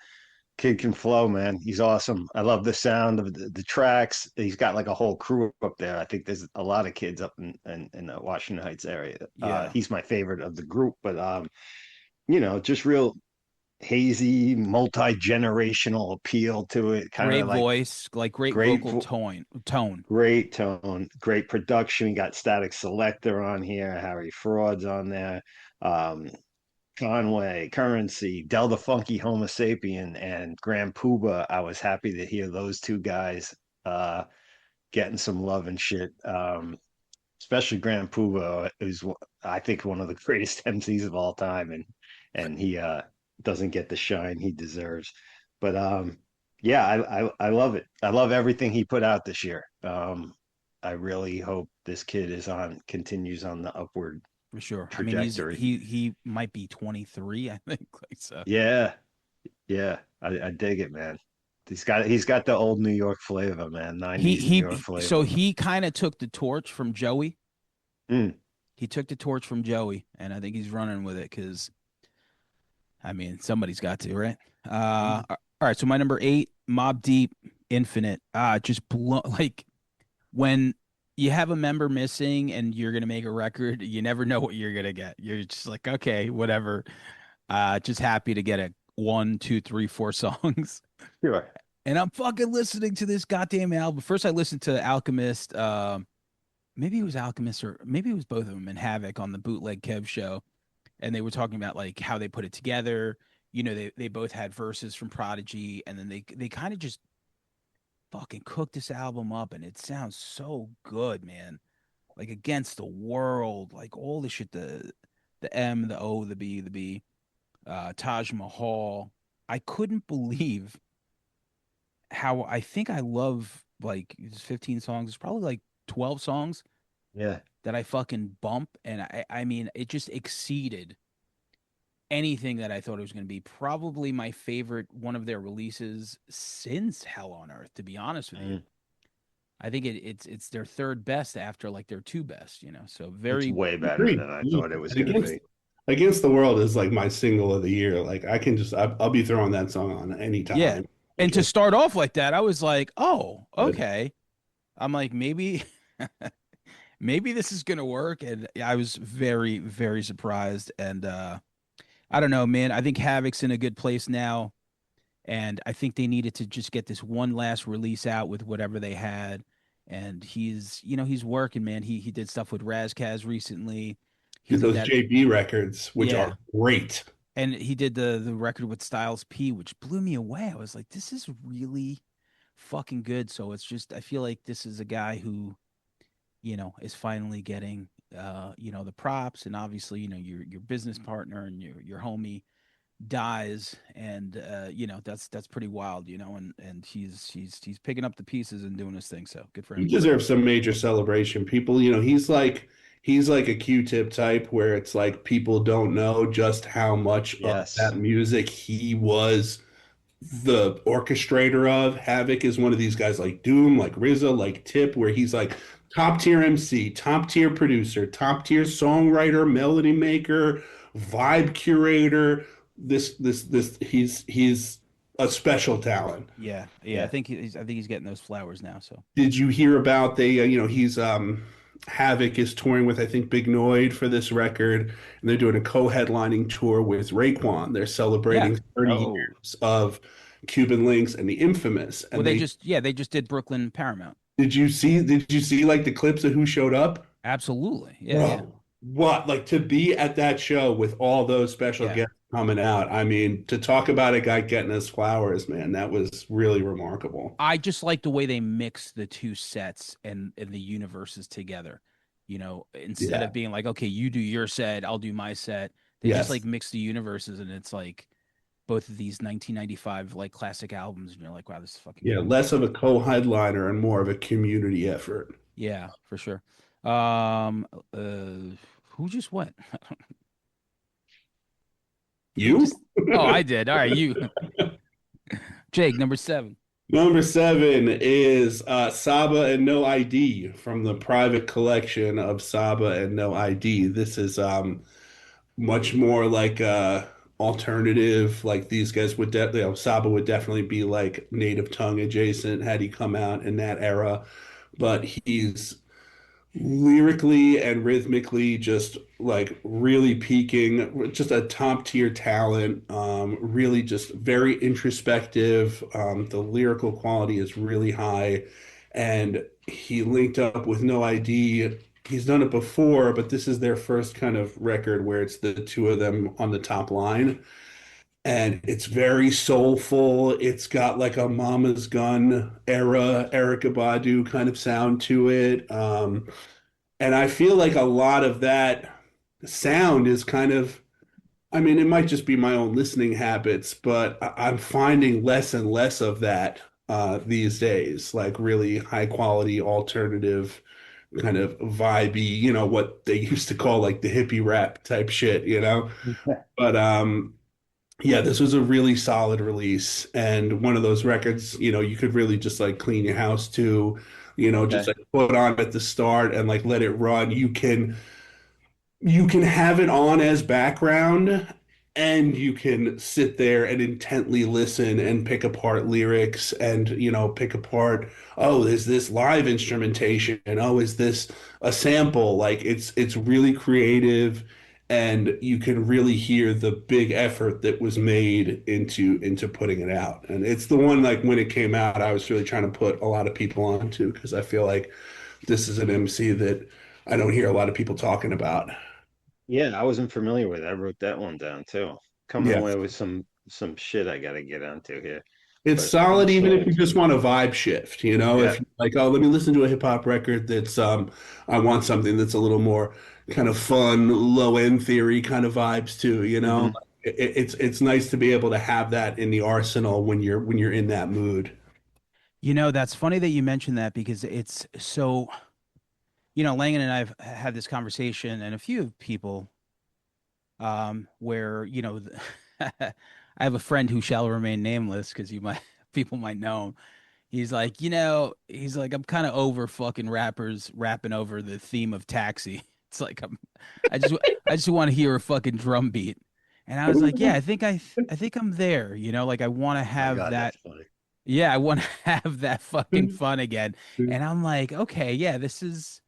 Kid can flow, man. He's awesome. I love the sound of the tracks. He's got like a whole crew up there. I think there's a lot of kids up in the Washington Heights area. Yeah. He's my favorite of the group, but just real hazy, multi-generational appeal to it. Kind Great of like voice, like great great, vocal tone. great tone, great production. We got Static Selector on here, Harry Fraud's on there. Um, Conway, Currency, Del the Funky Homo Sapien, and Grand Puba. I was happy to hear those two guys getting some love and shit. Especially Grand Puba is, I think, one of the greatest MCs of all time, and he doesn't get the shine he deserves. But yeah, I love it. I love everything he put out this year. I really hope this kid continues on the upward For sure. I mean, trajectory. he might be 23, I think. Like so. Yeah, yeah, I dig it, man. He's got the old New York flavor, man. He 90s New he York so flavor. he kind of took the torch from Joey. Mm, He took the torch from Joey, and I think he's running with it because I mean somebody's got to, right? All right. So my number 8, Mob Deep, Infinite. Just blow like when you have a member missing and you're gonna make a record, you never know what you're gonna get. You're just like, okay, whatever. Just happy to get a one, two, three, four songs. sure. And I'm fucking listening to this goddamn album. First, I listened to Alchemist. Maybe it was Alchemist or maybe it was both of them and Havoc on the Bootleg Kev show. And they were talking about like how they put it together. You know, they both had verses from Prodigy, and then they kind of just fucking cooked this album up, and it sounds so good, man. Like Against the World, like all the shit, the M, the O, the B, the B, Taj Mahal. I couldn't believe how I think I love like it's 15 songs. It's probably like 12 songs Yeah. that I fucking bump, and I mean it just exceeded anything that I thought it was going to be. Probably my favorite one of their releases since Hell on Earth, to be honest with you. Mm. I think it's their third best after like their two best, you know. So It's very way better Agreed. than I thought it was And going to Against be. Against the World is like my single of the year. Like I can just I'll be throwing that song on yeah. anytime. And Like to it's start off like that, I was like, "Oh, good. okay." I'm like, maybe maybe this is gonna work. And I was very, very surprised. And I don't know, man. I think Havoc's in a good place now. And I think they needed to just get this one last release out with whatever they had. And he's working, man. He did stuff with Razkaz recently. He Did did those that, JB records, which yeah. are great. And he did the record with Styles P, which blew me away. I was like, this is really fucking good. So it's just I feel like this is a guy who is finally getting the props, and obviously your business partner and your homie dies, and that's pretty wild, and he's picking up the pieces and doing his thing, so good for He him. deserves some major celebration. People, he's like a Q-tip type where it's like people don't know just how much of that Yes. music he was the orchestrator of. Havoc is one of these guys like Doom, like RZA, like Tip, where he's like top tier MC, top tier producer, top tier songwriter, melody maker, vibe curator. This he's a special talent. Yeah, I Yeah. think he's getting those flowers now, so Did you hear about they he's Havoc is touring with, I think, Big Noid for this record, and they're doing a co-headlining tour with Raekwon. They're Yeah. celebrating 30 Oh, years of Cuban Links and the Infamous. Well, And they they just did Brooklyn Paramount. did you see like the clips of who showed up? Absolutely. Yeah, yeah. Bro, what like to be at that show with all those special Yeah. guests coming out? I mean, to talk about a guy getting his flowers, man, that was really remarkable. I just like the way they mix the two sets and the universes together. Instead Yeah. of being like, okay, you do your set, I'll do my set. They just like Yes. mix the universes, and it's like both of these 1995 like classic albums, and you're like, wow, this is fucking Yeah, great. less of a co-headliner and more of a community effort. Yeah, for sure. Um, uh, who just went? Who You? just? Oh, I did. All right, you, Jake, number seven. Number seven is Saba and No ID from the private collection of Saba and No ID. This is much more like alternative. Like these guys would definitely, Saba would definitely be like native tongue adjacent had he come out in that era. But he's lyrically and rhythmically just like really peaking, just a top tier talent, really just very introspective. The lyrical quality is really high, and he linked up with No ID. He's done it before, but this is their first kind of record where it's the two of them on the top line, and it's very soulful. It's got like a Mama's Gun era Erykah Badu kind of sound to it. And I feel like a lot of that sound is kind of, I mean, it might just be my own listening habits, but I'm finding less and less of that these days, like really high quality alternative kind of vibey, what they used to call like the hippie rap type shit, you know? But yeah, this was a really solid release and one of those records, you could really just like clean your house to, just okay. like put on at the start and like let it run. You can have it on as background and you can sit there and intently listen and pick apart lyrics and pick apart, oh, is this live instrumentation, and oh, is this a sample? Like it's really creative, and you can really hear the big effort that was made into putting it out. And it's the one, like when it came out, I was really trying to put a lot of people onto because I feel like this is an MC that I don't hear a lot of people talking about. Yeah, I wasn't familiar with it. I wrote that one down too. Coming Yeah. away with some shit I got to get onto here, It's but I'm solid even still if you into just it. want a vibe shift, Yeah. if you're like, oh, let me listen to a hip hop record that's I want something that's a little more kind of fun, low end theory kind of vibes too, you know? Hmm. It's nice to be able to have that in the arsenal when you're in that mood. That's funny that you mentioned that because it's so, Langan and I've had this conversation and a few people, where, I have a friend who shall remain nameless because you might, people might know him. He's like, I'm kind of over fucking rappers rapping over the theme of Taxi. It's like I just, I just want to hear a fucking drum beat. And I was like, yeah, I think I'm there. Like I want to My have God, that. that's funny. Yeah, I want to have that fucking fun again. And I'm like, okay, yeah, this is.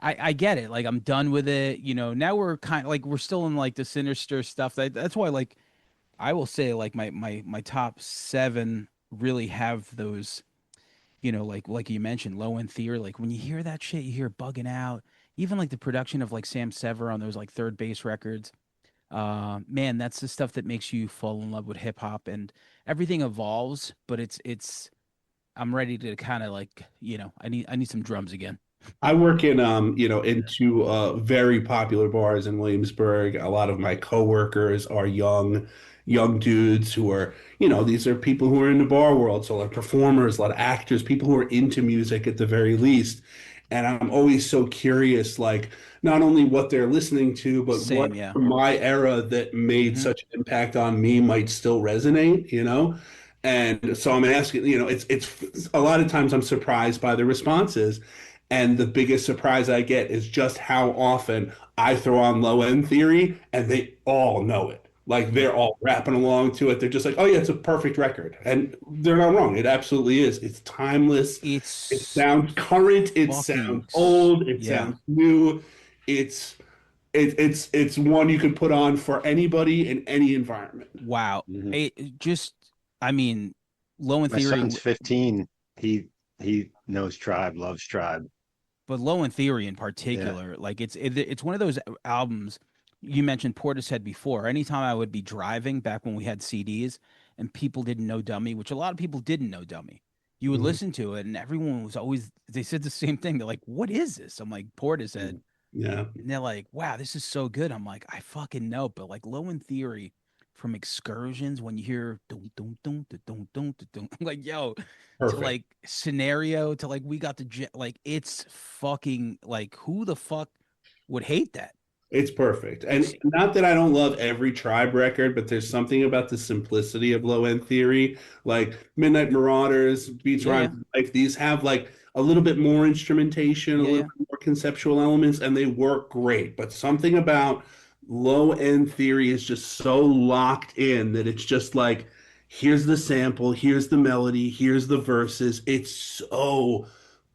I get it. Like I'm done with it. Now we're kind of like we're still in like the sinister stuff. That's why like I will say like my top seven really have those, like you mentioned, low end theory. Like when you hear that shit, you hear bugging out. Even like the production of like Sam Sever on those like third bass records. Man, that's the stuff that makes you fall in love with hip hop, and everything evolves, but it's I'm ready to kind of like, I need some drums again. I work in two very popular bars in Williamsburg. A lot of my coworkers are young dudes who are, these are people who are in the bar world. So like performers, a lot of actors, people who are into music at the very least. And I'm always so curious, like not only what they're listening to, but what Same, yeah. from my era that made Hmm. such an impact on me might still resonate. And so I'm asking, it's a lot of times I'm surprised by the responses. And the biggest surprise I get is just how often I throw on low end theory and they all know it. Like Yeah. they're all rapping along to it. They're just like, oh yeah, it's a perfect record. And they're not wrong. It absolutely is. It's timeless. It It's sounds current. It fucking sounds old. It yeah. sounds new. It's it's one you can put on for anybody in any environment. Wow. Mhm. It just I mean, Low in My Theory, son's 15. He knows Tribe, loves Tribe. but Low in Theory in Yeah. particular, like it's one of those albums you mentioned Portishead before. Anytime I would be driving back when we had CDs and people didn't know Dummy, which a lot of people didn't know Dummy, you would Mhm. listen to it and everyone was always they said the same thing. They're like, "What is this?" I'm like, "Portishead." Yeah. And they're like, "Wow, this is so good." I'm like, "I fucking know," but like Low in Theory from Excursions, when you hear dun dun dun dun dun dun dun, dun, I'm like, "Yo," to Perfect. like Scenario to like We Got the Jet, like it's fucking like who the fuck would hate that? It's perfect. It's And not that I don't love every Tribe record, but there's something about the simplicity of Low End Theory. Like Midnight Marauders, Beats, yeah, Rhymes, yeah, like these have like a little bit more instrumentation, a yeah, little yeah. bit more conceptual elements, and they work great. But something about Low End Theory is just so locked in that it's just like, here's the sample, here's the melody, here's the verses. It's so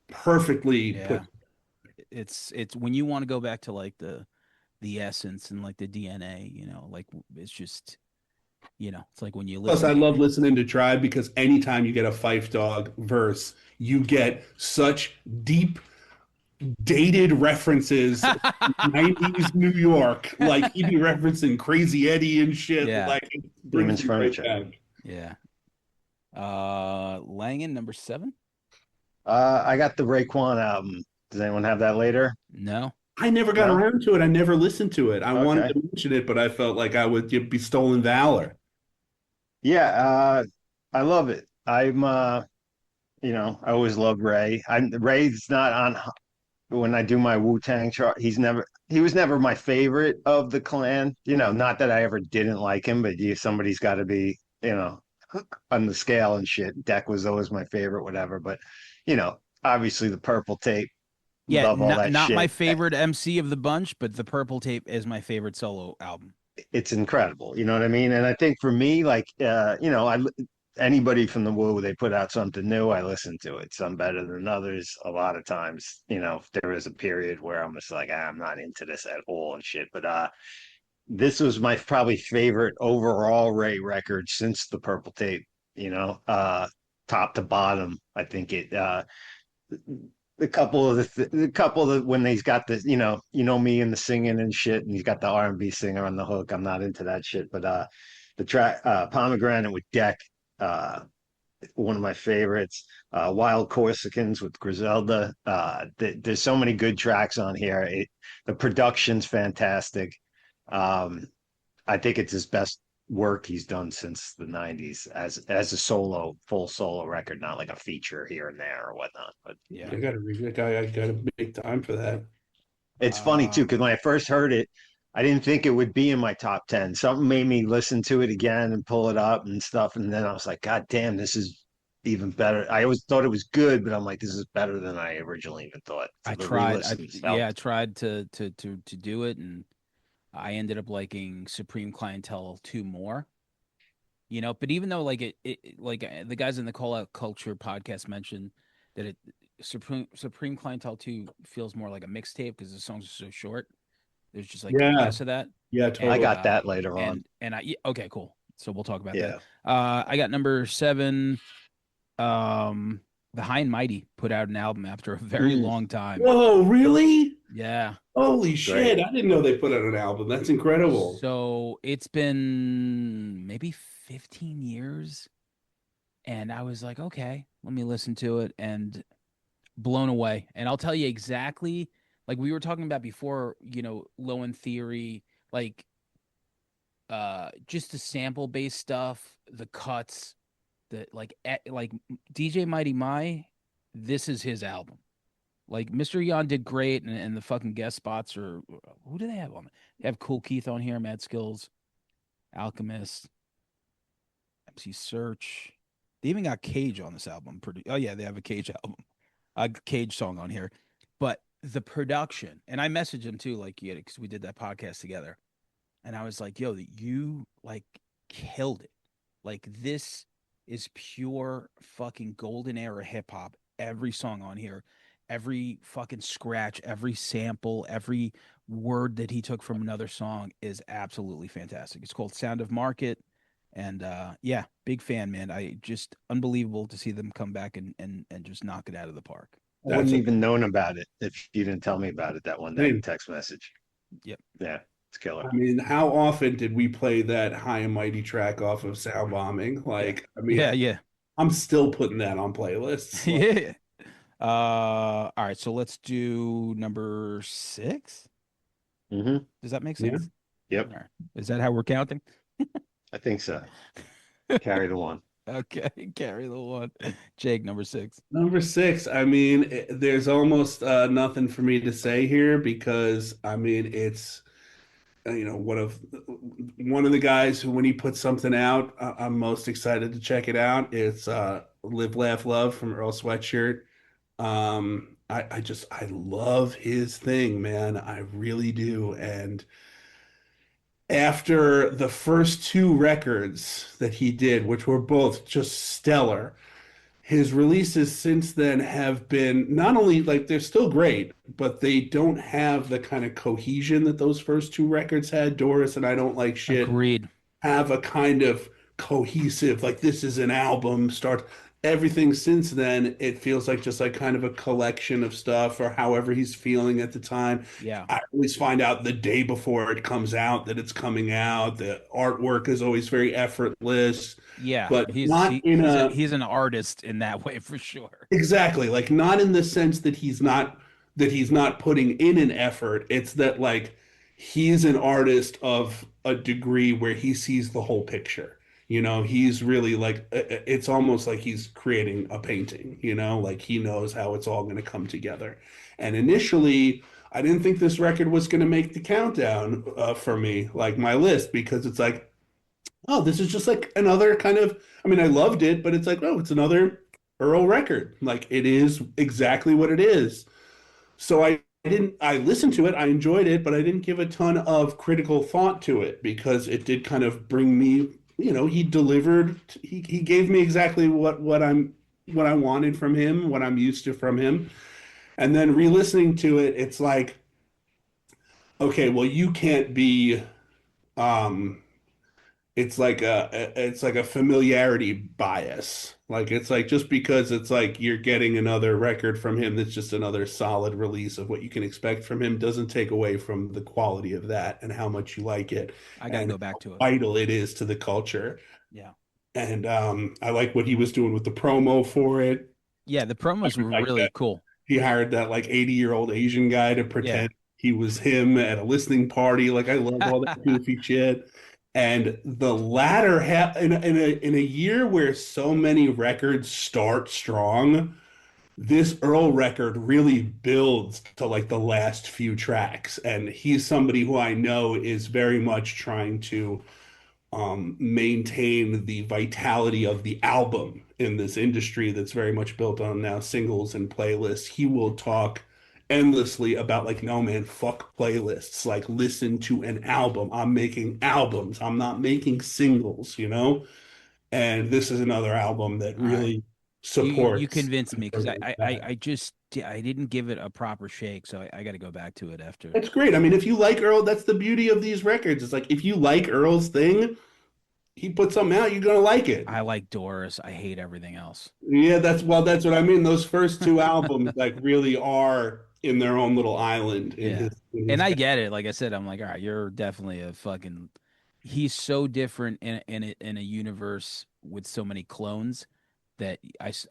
perfectly put. Yeah. It's when you want to go back to like the essence and like the DNA, like it's just, it's like when you Plus, listen I to love listening to Tribe because anytime you get a Fife Dog verse, you get such deep, dated references, 90s New York, like he'd be referencing Crazy Eddie and shit. Yeah, Like it brings Demon's me right Furniture. back. yeah. Langen number 7? I got the Raekwon album. Does anyone have that later? No. I never got No? around to it. I never listened to it. I wanted Okay. to mention it, but I felt like I would be stolen valor. Yeah, I love it. I always loved Ray. Ray's not on when I do my Wu-Tang chart. He was never my favorite of the clan. Not that I ever didn't like him, but somebody's got to be, on the scale and shit. Deck was always my favorite, whatever. But, obviously the Purple Tape, Yeah, love all not that not my shit. favorite MC of the bunch, but the Purple Tape is my favorite solo album. It's incredible. You know what I mean? And I think for me, like, anybody from the Woo, they put out something new, I listen to it. Some better than others. A lot of times, there was a period where I'm just like, I'm not into this at all and shit. But this was my probably favorite overall Ray record since the Purple Tape. You know, top to bottom. I think it. The couple of the when he's got the me and the singing and shit, and he's got the R&B singer on the hook. I'm not into that shit, but the track Pomegranate with Deck, uh, one of my favorites. Wild Corsicans with Griselda. There's so many good tracks on here. The production's fantastic. Um, I think it's his best work he's done since the 90s as a full solo record, not like a feature here and there or whatnot. But Yeah. I gotta make time for that. it's funny too, because when I first heard it, I didn't think it would be in my top 10. Something made me listen to it again and pull it up and stuff. And then I was like, God damn, this is even better. I always thought it was good, but I'm like, this is better than I originally even thought. So I the tried. I re-listens yeah, I helped. tried to do it, and I ended up liking Supreme Clientele 2 more. But even though like like the guys in the Call Out Culture podcast mentioned that Supreme Clientele 2 feels more like a mixtape because the songs are so short. There's just like Yeah, less of that. yeah, I And totally. got that later on. yeah, okay, cool. So we'll talk about that. Yeah. I got number 7. Um, the High and Mighty put out an album after a very Mm, long time. Whoa, really? Yeah. Holy great. shit. I didn't know they put out an album. That's incredible. So it's been maybe 15 years. And I was like, okay, let me listen to it, and blown away. And I'll tell you exactly, like we were talking about before, Low in Theory, like just the sample based stuff, the cuts, like DJ Mighty My, this is his album. Like Mr. Yan did great, and the fucking guest spots are who do they have on it? They have Cool Keith on here, Mad Skills, Alchemist, MC Search. They even got Cage on this album. Pretty. Oh yeah, they have a Cage album, a Cage song on here. But the production, and I messaged him too, like yeah, because we did that podcast together. and I was like, yo, you like killed it. Like this is pure fucking golden era hip hop. Every song on here, every fucking scratch, every sample, every word that he took from another song is absolutely fantastic. It's called Sound of Market. And yeah, big fan, man. I just unbelievable to see them come back and just knock it out of the park. I That's wouldn't a even known about it if you didn't tell me about it that one day in thing. text message. Yep. Yeah, it's killer. I mean, how often did we play that High and Mighty track off of Sound Bombing? Yeah. Like, I mean, Yeah, yeah. I'm still putting that on playlists. Like, Yeah. All right, so let's do number six. Hmm. Does that make yeah. sense? All Yep, right. Is that how we're counting? I think so. Carry the one. Okay, carry the one. Jake, number six. Number six, I mean, there's almost nothing for me to say here because I mean, it's one of the guys who when he puts something out, I'm most excited to check it out. It's Live Laugh Love from Earl Sweatshirt. I love his thing, man. I really do. And after the first two records that he did, which were both just stellar, his releases since then have been not only like they're still great, but they don't have the kind of cohesion that those first two records had. Doris and I Don't Like Shit Agreed. have a kind of cohesive, like this is an album, start everything since then, it feels like just like kind of a collection of stuff or however he's feeling at the time. Yeah. I always find out the day before it comes out that it's coming out. The artwork is always very effortless, Yeah. but not in a He's an artist in that way for sure. exactly like not in the sense that he's not putting in an effort. It's that like he's an artist of a degree where he sees the whole picture. He's really like it's almost like he's creating a painting, like he knows how it's all going to come together. And initially, I didn't think this record was going to make the countdown for me, like my list, because it's like, oh, this is just like another kind of, I mean, I loved it, but it's like, oh, it's another Earl record. Like it is exactly what it is. So I listened to it, I enjoyed it, but I didn't give a ton of critical thought to it because it did kind of bring me, he delivered, he gave me exactly what I wanted from him, what I'm used to from him. And then re-listening to it, it's like, okay, well, you can't be um it's like a familiarity bias. Like it's like just because it's like you're getting another record from him that's just another solid release of what you can expect from him doesn't take away from the quality of that and how much you like it I got to and go back how to it. vital it is to the culture. Yeah. And I like what he was doing with the promo for it. Yeah, the promos were Like really cool. he hired that like 80-year-old Asian guy to Yeah. pretend he was him at a listening party. Like I love all that goofy shit. And the latter half in a year where so many records start strong, this Earl record really builds to like the last few tracks. And he's somebody who I know is very much trying to maintain the vitality of the album in this industry that's very much built on now singles and playlists. He will talk endlessly about like, no man, fuck playlists. Like, listen to an album. I'm making albums. I'm not making singles. And this is another album that All right. really You supports convinced me because that. I just I didn't give it a proper shake, so I got to go back to it after. It's great. I mean, if you like Earl, that's the beauty of these records. It's like if you like Earl's thing, he puts something out, you're gonna like it. I like Doris. I hate everything else. Yeah, that's what I mean. Those first two albums like really are in their own little island in Yeah. his And I get it. Like I said, I'm like, all right, you're definitely a fucking he's so different in a universe with so many clones that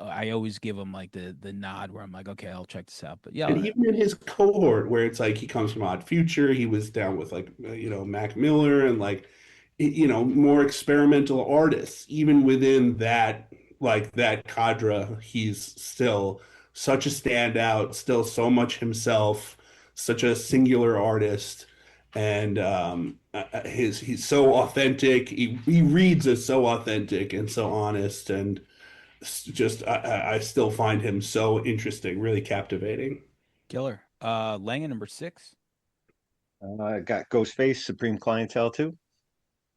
I always give him like the nod where I'm like, okay, I'll check this out. But yeah, and even in his cohort where it's like he comes from Odd Future, he was down with like Mac Miller and like more experimental artists. Even within that like that cadre, he's still such a standout, still so much himself, such a singular artist. And he's so authentic. He reads as so authentic and so honest, and just I still find him so interesting, really captivating. killer. Langan number six. Got Ghostface, Supreme Clientele too.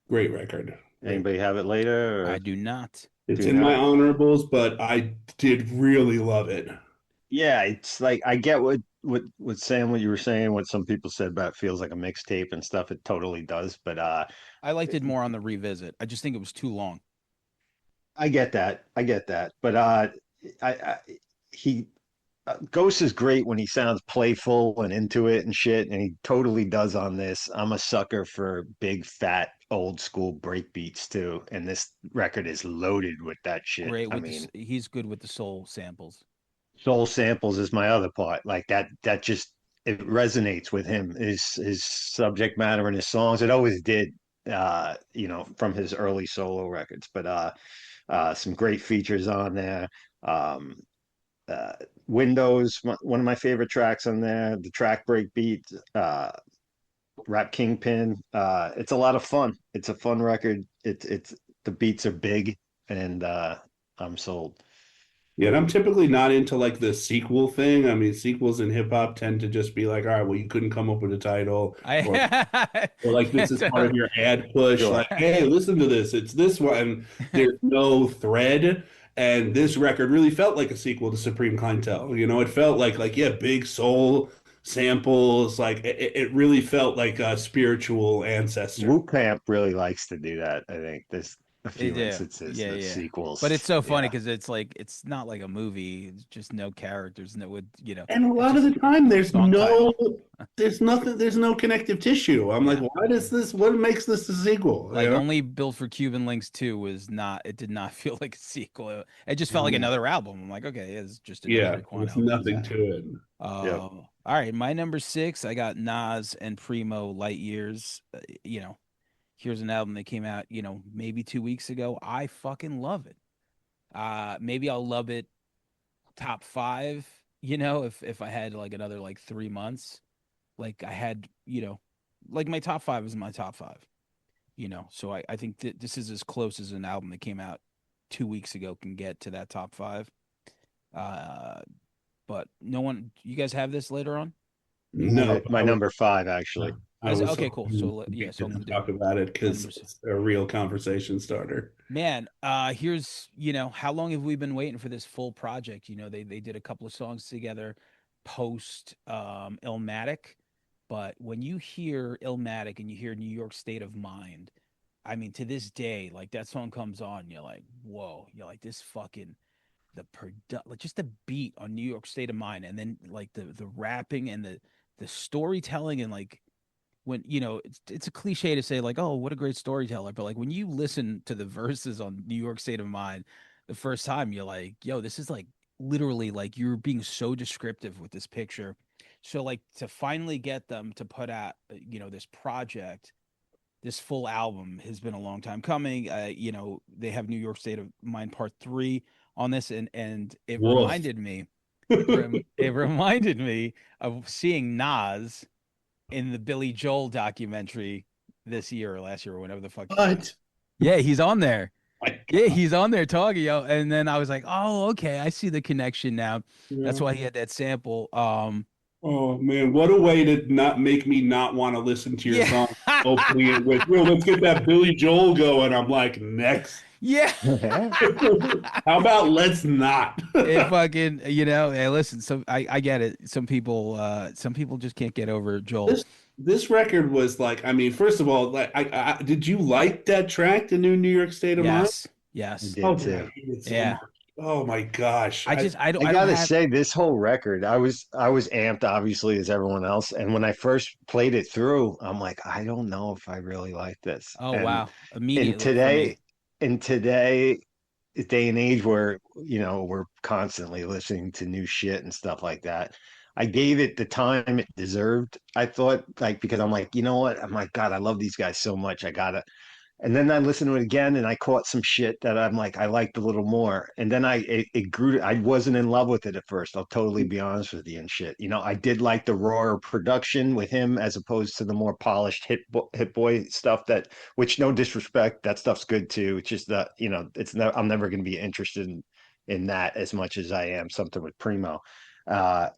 Great record. Great. Anybody have it later I or do not. It's do in my not? honorables, but I did really love it. Yeah, it's like I get what Sam, what you were saying, what some people said about it feels like a mixtape and stuff. It totally does, but I liked it more on the revisit. I just think it was too long. I get that. I get that. But I he Ghost is great when he sounds playful and into it and shit, and he totally does on this. I'm a sucker for big, fat, old school break beats too, and this record is loaded with that shit. Great I with mean, he's good with the soul samples. soul samples is my other part. Like that just it resonates with him. His subject matter and his songs. It always did. From his early solo records, but some great features on there. Um, uh, Windows, one of my favorite tracks on there. The track break beat, Rap Kingpin. It's a lot of fun. It's a fun record. It's the beats are big, and I'm sold. Yeah, and I'm typically not into like the sequel thing. I mean, sequels in hip hop tend to just be like, all right, well, you couldn't come up with a title, I or like this is part of your ad push. Sure. Like, hey, listen to this. It's this one. There's no thread. And this record really felt like a sequel to Supreme Clientele. You know, it felt like yeah, big soul samples. Like it really felt like a spiritual ancestor. Wu Camp really likes to do that. I think there's a They few do. instances Yeah, that yeah. But it's sequels. so funny Yeah. because it's like it's not like a movie. It's just no characters, no would And a it's lot of just the time song title. there's nothing, there's no connective tissue. I'm like, Yeah. why does this, what makes this a sequel? You Like know? only Built for Cuban Links 2 was not it did not feel like a sequel. It just felt like Um, another album. I'm like, okay, it's just another yeah, Raekwon there's album. nothing to it. Yep. All right, my number 6, I got Nas and Primo Light Years. Here's an album that came out, maybe 2 weeks ago. I fucking love it. Maybe I'll love it top five, if I had like another like 3 months. Like I had, like my top five is my top five, So I think that this is as close as an album that came out 2 weeks ago can get to that top five. Uh, but no one, you guys have this later on? No, My number five, actually. I Is it was okay? Cool. hoping So yeah, we so I'm could gonna do talk about it my because number six. it's a real conversation starter. Man, here's, how long have we been waiting for this full project? They did a couple of songs together post Illmatic, but when you hear Illmatic and you hear New York State of Mind, I mean, to this day, like that song comes on, you're like, whoa, you're like this fucking like just the beat on New York State of Mind, and then like the rapping and the storytelling and like when it's a cliche to say like, oh, what a great storyteller, but like when you listen to the verses on New York State of Mind the first time, you're like, yo, this is like literally like you're being so descriptive with this picture. So like to finally get them to put out this project, this full album has been a long time coming. They have New York State of Mind Part 3 on this, and it Woof. reminded me it reminded me of seeing Nas in the Billy Joel documentary this year or last year or whenever the fuck it came out. But Yeah, he's on there. my Yeah, God. he's on there talking, yo. And then I was like, oh, okay, I see the connection now. That's Yeah. why he had that sample. Oh man, what a way to not make me not want to listen to your Yeah. song. Opening it with, well, let's get that Billy Joel going. I'm like, next. Yeah. How about let's not? It fucking, hey, listen, so I get it. Some people just can't get over Joel. This record was like, I mean, first of all, like, did you like that track, the new New York State of Mind? Yes. I Yes. did Oh, I too. hate it so Yeah. much. Oh my gosh. I just I I don't gotta have. say, this whole record, I was amped, obviously, as everyone else. And when I first played it through, I'm like, I don't know if I really like this. Oh And wow. in Immediately for me. today, in today day and age where we're constantly listening to new shit and stuff like that, I gave it the time it deserved. I thought, like, because I'm like, you know what? I'm like, God, I love these guys so much. I gotta. And then I listened to it again, and I caught some shit that I'm like, I liked a little more. And then it grew. I wasn't in love with it at first. I'll totally be honest with you and shit. I did like the rawer production with him as opposed to the more polished hit boy stuff. Which no disrespect, that stuff's good too. It's just that it's no, I'm never going to be interested in that as much as I am something with Primo. Uh,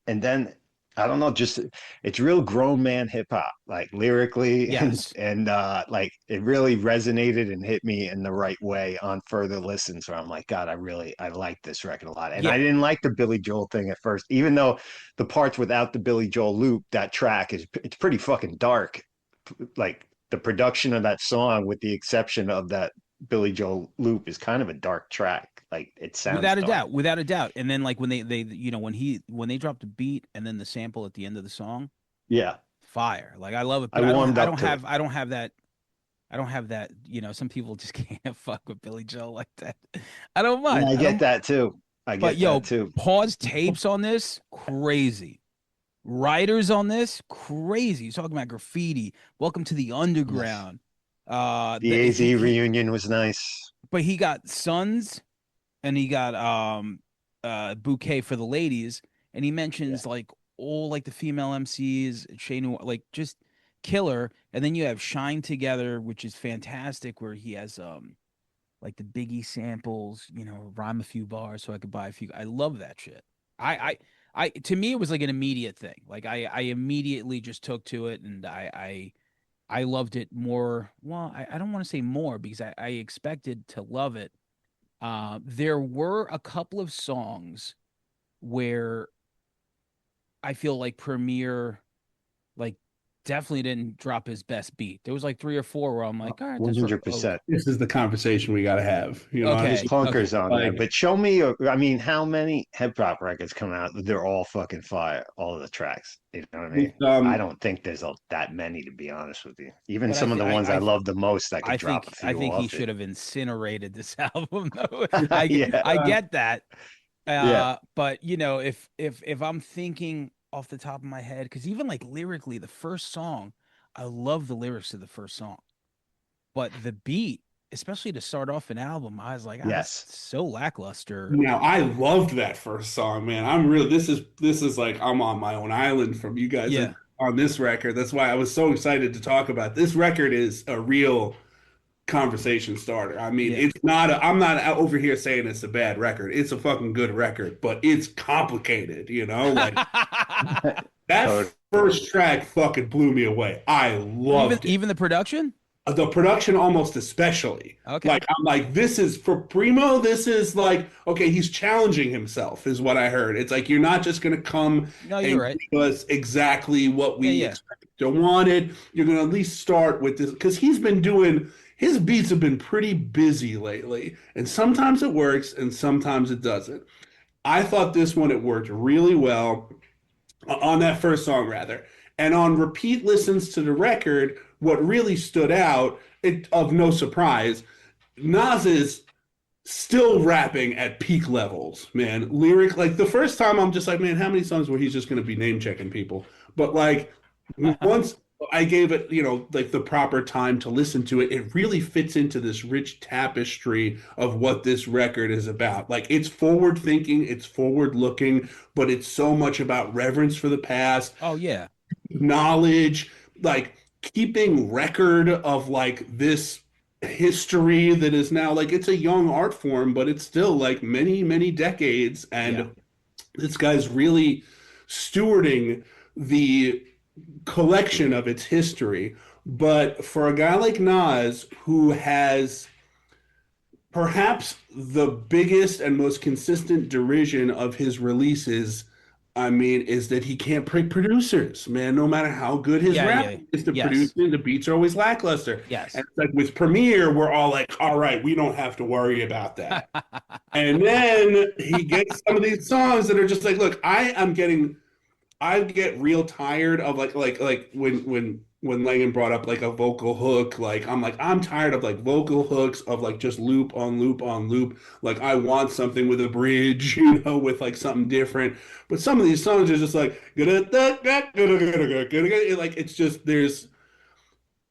and then I don't know, just it's real grown man hip hop, like lyrically Yes. and like it really resonated and hit me in the right way on further listens where I'm like, God, I like this record a lot. And Yeah. I didn't like the Billy Joel thing at first, even though the parts without the Billy Joel loop, that track it's pretty fucking dark. Like the production of that song, with the exception of that Billy Joel loop, is kind of a dark track. Like it sounds Without a dark. doubt, without a doubt. And then like when they when they drop the beat and then the sample at the end of the song, Yeah. fire. Like I love it, I but warmed up to it. I don't have that, some people just can't fuck with Billy Joel like that. I don't And mind. I I get don't that too. I but get that yo, too. pause tapes on this, crazy. Writers on this, crazy. He's talking about graffiti. Welcome to the Yes. underground. The AZ reunion was nice. But he got Sons and he got Bouquet for the ladies, and he Yeah. mentions like all like the female MCs, Shane, like just killer. And then you have Shine Together, which is fantastic, where he has like the Biggie samples, rhyme a few bars so I could buy a few. I love that shit. To me it was like an immediate thing. Like I immediately just took to it, and I loved it more. Well, I don't want to say more because I expected to love it. There were a couple of songs where I feel like Premier like definitely didn't drop his best beat. There was like three or four where I'm like, all right, this is okay. 100%. This is the conversation we got to have. There's Okay, okay. clunkers on there, like but show me. I mean, how many hip hop records come out? They're all fucking fire. All of the tracks. You know what I mean? it's, I don't think there's that many, to be honest with you. Even But some of the ones I love the most, I could drop a I few think he off it. should have incinerated this album though. Yeah, I get that. yeah, But if I'm thinking off the top of my head, because even like lyrically, the first song, I love the lyrics of the first song. But the beat, especially to start off an album, I was like, this yes, is so lackluster. Now I loved that first song, man. I'm real. This is like I'm on my own island from you guys Yeah. on this record. That's why I was so excited to talk about this record. Is a real conversation starter. I mean, Yeah. it's not. I'm not out over here saying it's a bad record. It's a fucking good record, but it's complicated. Like that totally. first track fucking blew me away. I even loved it. even the production? The production almost especially. Okay. Like I'm like, this is for Primo, this is like, okay, he's challenging himself, is what I heard. It's like you're not just gonna come No, you're and right. give us exactly what Yeah, we yeah. expect or wanted. You're gonna at least start with this because he's been doing his beats have been pretty busy lately, and sometimes it works and sometimes it doesn't. I thought this one it worked really well on that first song rather. And on repeat listens to the record, what really stood out, of no surprise, Nas is still rapping at peak levels, man. Lyric, like the first time I'm just like, man, how many songs where he's just going to be name checking people? But like once I gave it, like the proper time to listen to it, it really fits into this rich tapestry of what this record is about. Like it's forward thinking, it's forward looking, but it's so much about reverence for the past, Oh yeah. knowledge, like keeping record of like this history that is now like it's a young art form, but it's still like many, many decades. Yeah. And this guy's really stewarding the collection of its history. But for a guy like Nas, who has perhaps the biggest and most consistent derision of his releases, I mean, is that he can't pick producers, man. No matter how good his Yeah, rap yeah. is, the Yes. producing, the beats are always lackluster. Yes. And it's like with Premiere, we're all like, all right, we don't have to worry about that. And then he gets some of these songs that are just like, look, I get real tired of like when Langan brought up like a vocal hook, like I'm tired of like vocal hooks of like just loop on loop on loop. Like I want something with a bridge, with like something different. But some of these songs are just like like it's just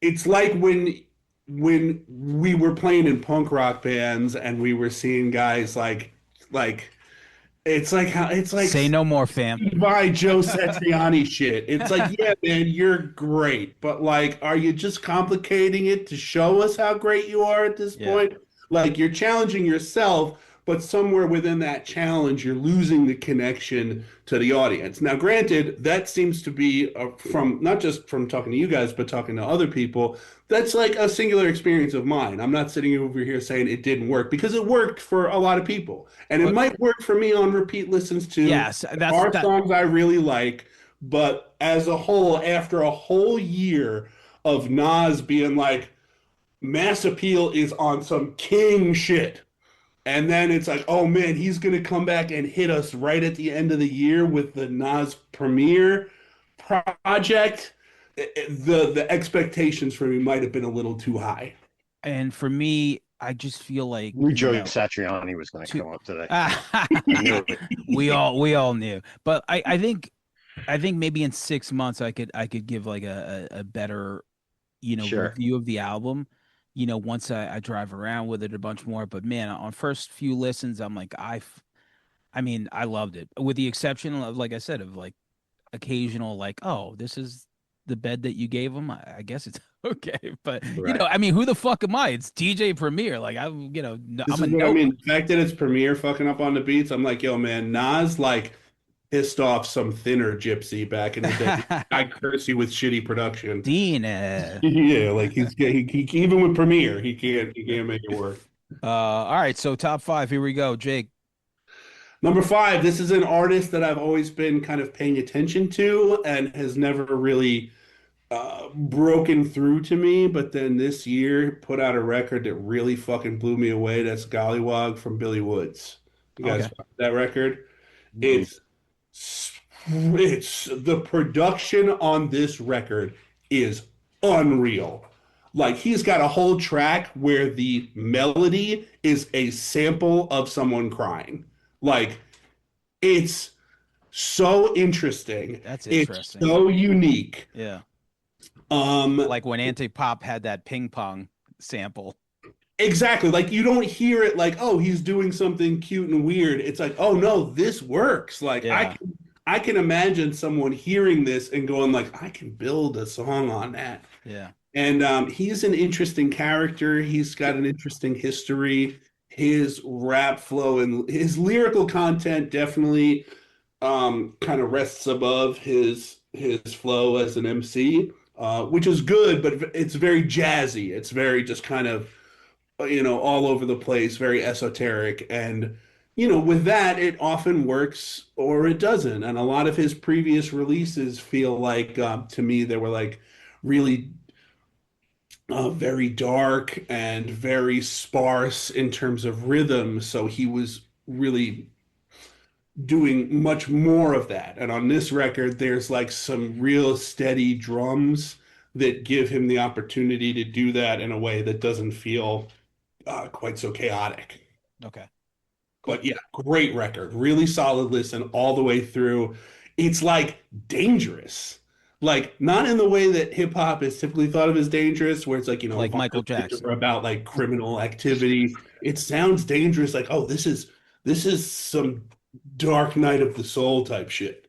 it's like when we were playing in punk rock bands and we were seeing guys like it's like Say no more, fam. by Joe Satriani shit. It's like, yeah, man, you're great, but like, are you just complicating it to show us how great you are at this Yeah. point? Like, you're challenging yourself, but somewhere within that challenge, you're losing the connection to the audience. Now, granted, that seems to be from not just from talking to you guys, but talking to other people. That's like a singular experience of mine. I'm not sitting over here saying it didn't work because it worked for a lot of people, and it But might work for me on repeat listens too. yes, There that's are that. songs I really like, but as a whole, after a whole year of Nas being like, Mass Appeal is on some king shit. And then it's like, oh man, he's gonna come back and hit us right at the end of the year with the Nas premiere project. The expectations for me might have been a little too high. And for me, I just feel like, We Joe Satriani was going to to come up today. I knew it. we all knew. But I think maybe in 6 months I could give like a better, Sure. review of the album, once I drive around with it a bunch more. But man, on first few listens, I'm like, I mean, I loved it, with the exception of, like I said, of like occasional, like, oh, this is the bed that you gave him. I guess it's okay. But, Right. I mean, who the fuck am I? It's DJ Premier. Like, This I'm a is what I mean. nobody. The fact that it's Premiere fucking up on the beats, I'm like, yo, man, Nas like pissed off some thinner gypsy back in the day. I curse you with shitty production. Dean. Yeah, like he even with Premiere, he can't make it work. All right, so top five. Here we go, Jake. Number five, this is an artist that I've always been kind of paying attention to and has never really broken through to me. But then this year put out a record that really fucking blew me away. That's Gollywog from Billy Woods. You guys Okay. got that record? Mhm. It's it's the production on this record is unreal. Like he's got a whole track where the melody is a sample of someone crying. Like it's so interesting. That's It's interesting. so unique. Yeah. Um, Like when Anti-Pop had that ping pong sample. exactly. Like you don't hear it like, oh, he's doing something cute and weird. It's like, oh no, this works. Like Yeah. I can imagine someone hearing this and going like, I can build a song on that. Yeah. And he's an interesting character. He's got an interesting history. His rap flow and his lyrical content definitely kind of rests above his flow as an MC, which is good, but it's very jazzy. It's very just kind of all over the place, very esoteric. And with that, it often works or it doesn't. And a lot of his previous releases feel like to me they were like really very dark and very sparse in terms of rhythm. So he was really doing much more of that. And on this record, there's like some real steady drums that give him the opportunity to do that in a way that doesn't feel quite so chaotic. Okay. Cool. But yeah, great record. Really solid listen all the way through. It's like dangerous. Like not in the way that hip hop is typically thought of as dangerous, where it's like, Like Michael violent or Jackson. about like criminal activity. It sounds dangerous, like, oh, this is some dark night of the soul type shit.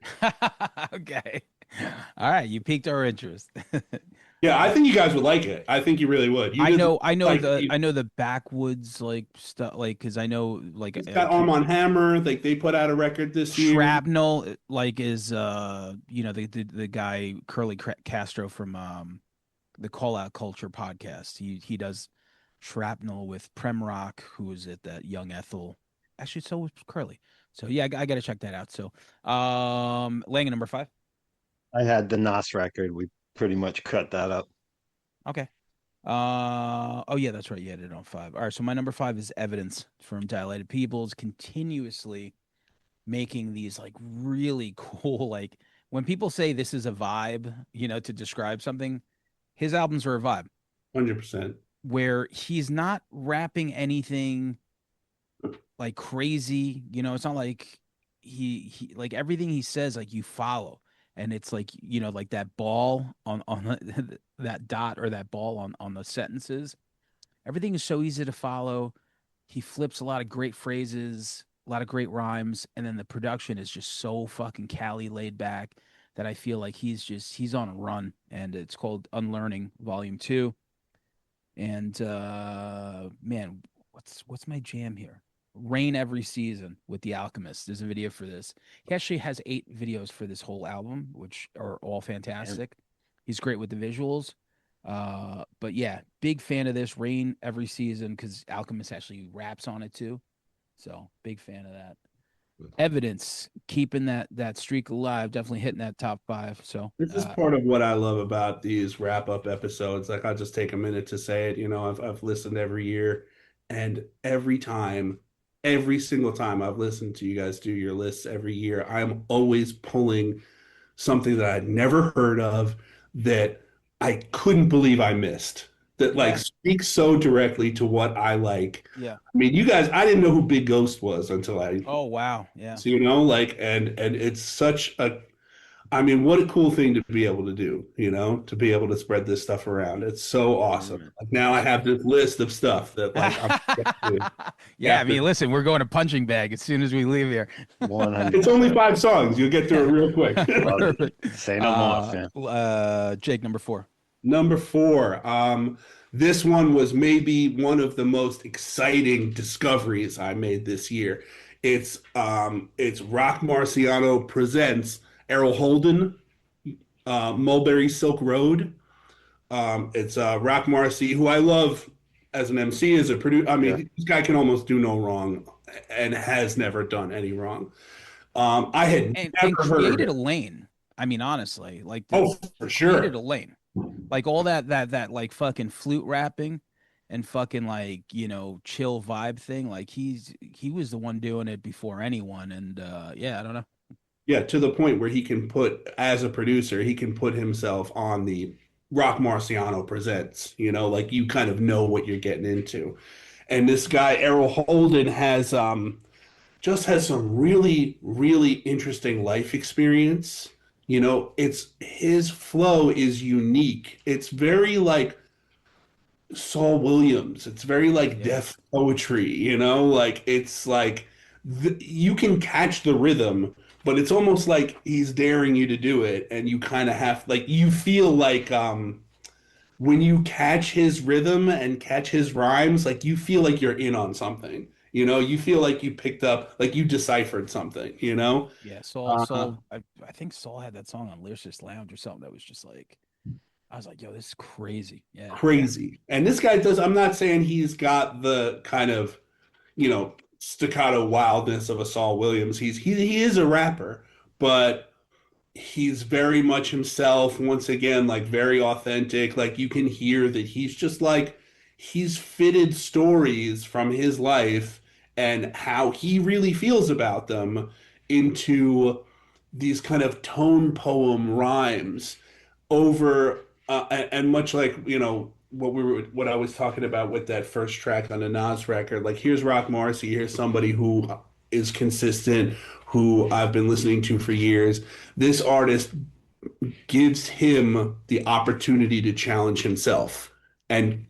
Okay. All right, you piqued our interest. Yeah, I think you guys would like it. I think you really would. You I did know, I know like the, I know the backwoods like stuff, like because I know like he's got Armand Hammer. Like they put out a record this year. Shrapnel, like is the guy Curly Castro from the Call Out Culture podcast. He does Shrapnel with Prem Rock, who is at that Young Ethel. Actually, so was Curly. So yeah, I got to check that out. So, laying at number five. I had the Nas record. We pretty much cut that up. Okay. Oh yeah, that's right. You had it on five. All right. So my number five is Evidence from Dilated Peoples, continuously making these like really cool, like when people say this is a vibe, to describe something, his albums are a vibe 100%. where he's not rapping anything like crazy. It's not like he like everything he says like you follow, and it's like like that ball on that dot or that ball on the sentences. Everything is so easy to follow. He flips a lot of great phrases, a lot of great rhymes, and then the production is just so fucking Cali laid back that I feel like he's on a run. And it's called Unlearning Volume 2. And man, what's my jam here? Rain Every Season with The Alchemist. There's a video for this. He actually has 8 videos for this whole album, which are all And fantastic. He's great with the visuals. But yeah, big fan of this Rain Every Season because Alchemist actually raps on it too. So big fan of that. Evidence keeping that streak alive, definitely hitting that top 5. So This is part of what I love about these wrap up episodes. Like I'll just take a minute to say it. I've listened every year, and every time, every single time I've listened to you guys do your lists every year, I'm always pulling something that I'd never heard of that I couldn't believe I missed. That like yeah, speaks so directly to what I like. yeah. I mean, you guys, I didn't know who Big Ghost was until I, Oh wow, yeah. so like, and it's such a, I mean, what a cool thing to be able to do, to be able to spread this stuff around. It's so awesome. mm, Like now I have this list of stuff that like I'm Yeah, I after. mean, listen, we're going to punching bag as soon as we leave here. 'It's only 100%. 5 songs. You'll get through it real quick. Love it. Perfect. Say no more, fam. Jake, number 4. Number 4. This one was maybe one of the most exciting discoveries I made this year. It's Rock Marciano presents Errol Holden, Mulberry Silk Road. It's Rock Marcy, who I love as an MC, as a producer. I Yeah. mean, this guy can almost do no wrong and has never done any wrong. I had And never heard of created a it. lane. I mean, honestly, like Oh, for created sure. a lane. Like all that like fucking flute rapping and fucking like, chill vibe thing. Like he was the one doing it before anyone. And yeah, I don't know. Yeah, to the point where he can put, as a producer, he can put himself on the Rock Marciano Presents, like you kind of know what you're getting into. And this guy, Errol Holden, just has some really, really interesting life experience. It's his flow is unique. It's very like Saul Williams. It's very like Yeah. death poetry, like it's like you can catch the rhythm, but it's almost like he's daring you to do it, and you kind of have like you feel like when you catch his rhythm and catch his rhymes, like you feel like you're in on something. You feel like you picked up, like you deciphered something. Yeah. Saul, Uh, Saul, I think Saul had that song on Lyricist Lounge or something that was just like, I was like, yo, this is crazy. Yeah. Crazy. And this guy does, I'm not saying he's got the kind of, staccato wildness of a Saul Williams. He is a rapper, but he's very much himself once again, like very authentic. Like you can hear that he's just like he's fitted stories from his life and how he really feels about them into these kind of tone poem rhymes over and much like what I was talking about with that first track on the Nas record. Like here's Rock Marcy, here's somebody who is consistent, who I've been listening to for years. This artist gives him the opportunity to challenge himself and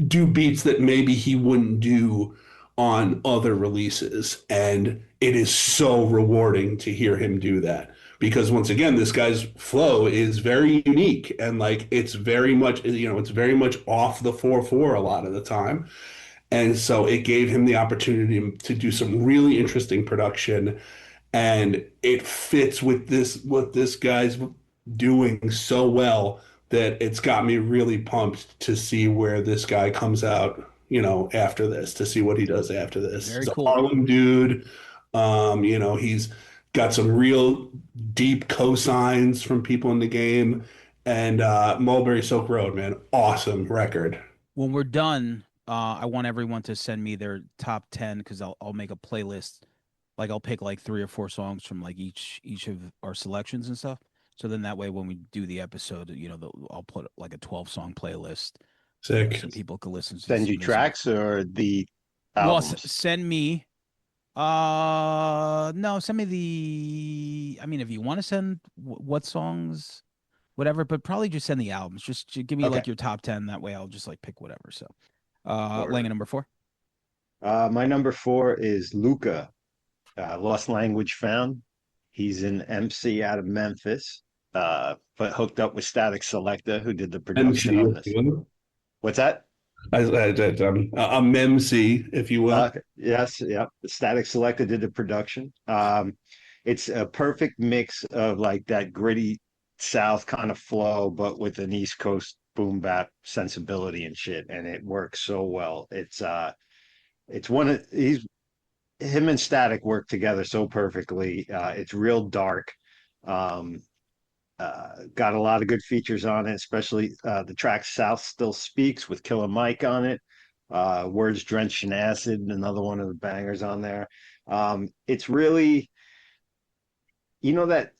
do beats that maybe he wouldn't do on other releases. And it is so rewarding to hear him do that. Because once again, this guy's flow is very unique and like it's very much, it's very much off the 4/4 a lot of the time. And so it gave him the opportunity to do some really interesting production. And it fits with what this guy's doing so well that it's got me really pumped to see where this guy comes out, after this, to see what he does after this. Very He's a cool. Harlem dude. He's got some real deep cosigns from people in the game. And Mulberry Silk Road, man, awesome record. When we're done, I want everyone to send me their top 10 because I'll make a playlist. Like I'll pick like 3 or 4 songs from like each of our selections and stuff. So then that way when we do the episode, I'll put like a 12-song playlist Sick. so people can listen to Send some you of the songs. tracks or the Well, albums? send me no, send me I mean if you want to send what songs whatever, but probably just send the albums. Just give me Okay. like your top 10 that way I'll just like pick whatever. So, Word. Langa number 4. My number 4 is Luca, Lost Language Found. He's an MC out of Memphis, but hooked up with Static Selector, who did the production MC. on this. What's that? A memc, if you will. Yes, yeah. Static Selected did the production. It's a perfect mix of like that gritty South kind of flow, but with an East Coast boom bap sensibility and shit, and it works so well. It's one of he's him and Static work together so perfectly. It's real dark. Um, got a lot of good features on it, especially the track South Still Speaks with Killer Mike on it. Words Drenched in Acid, another one of the bangers on there. It's really, you know that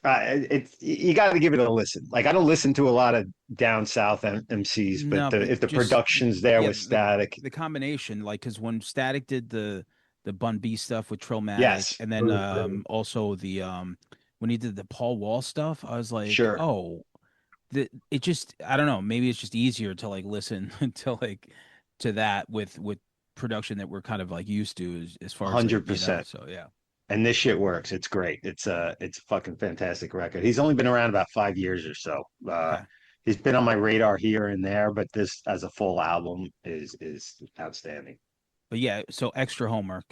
it's you got to give it a listen. Like I don't listen to a lot of down south MCs, but No, but if the just production's there yeah, with Static, the combination, like, because when Static did the Bun B stuff with Trillmatic, yes, and then also the when he did the Paul Wall stuff, I was like, sure, oh, it just, I don't know, maybe it's just easier to like listen to like to that with production that we're kind of like used to as far as like, 100%. so yeah. And this shit works. It's great. It's a fucking fantastic record. He's only been around about 5 years or so. Okay. He's been on my radar here and there, but this as a full album is outstanding. But yeah, so extra homework.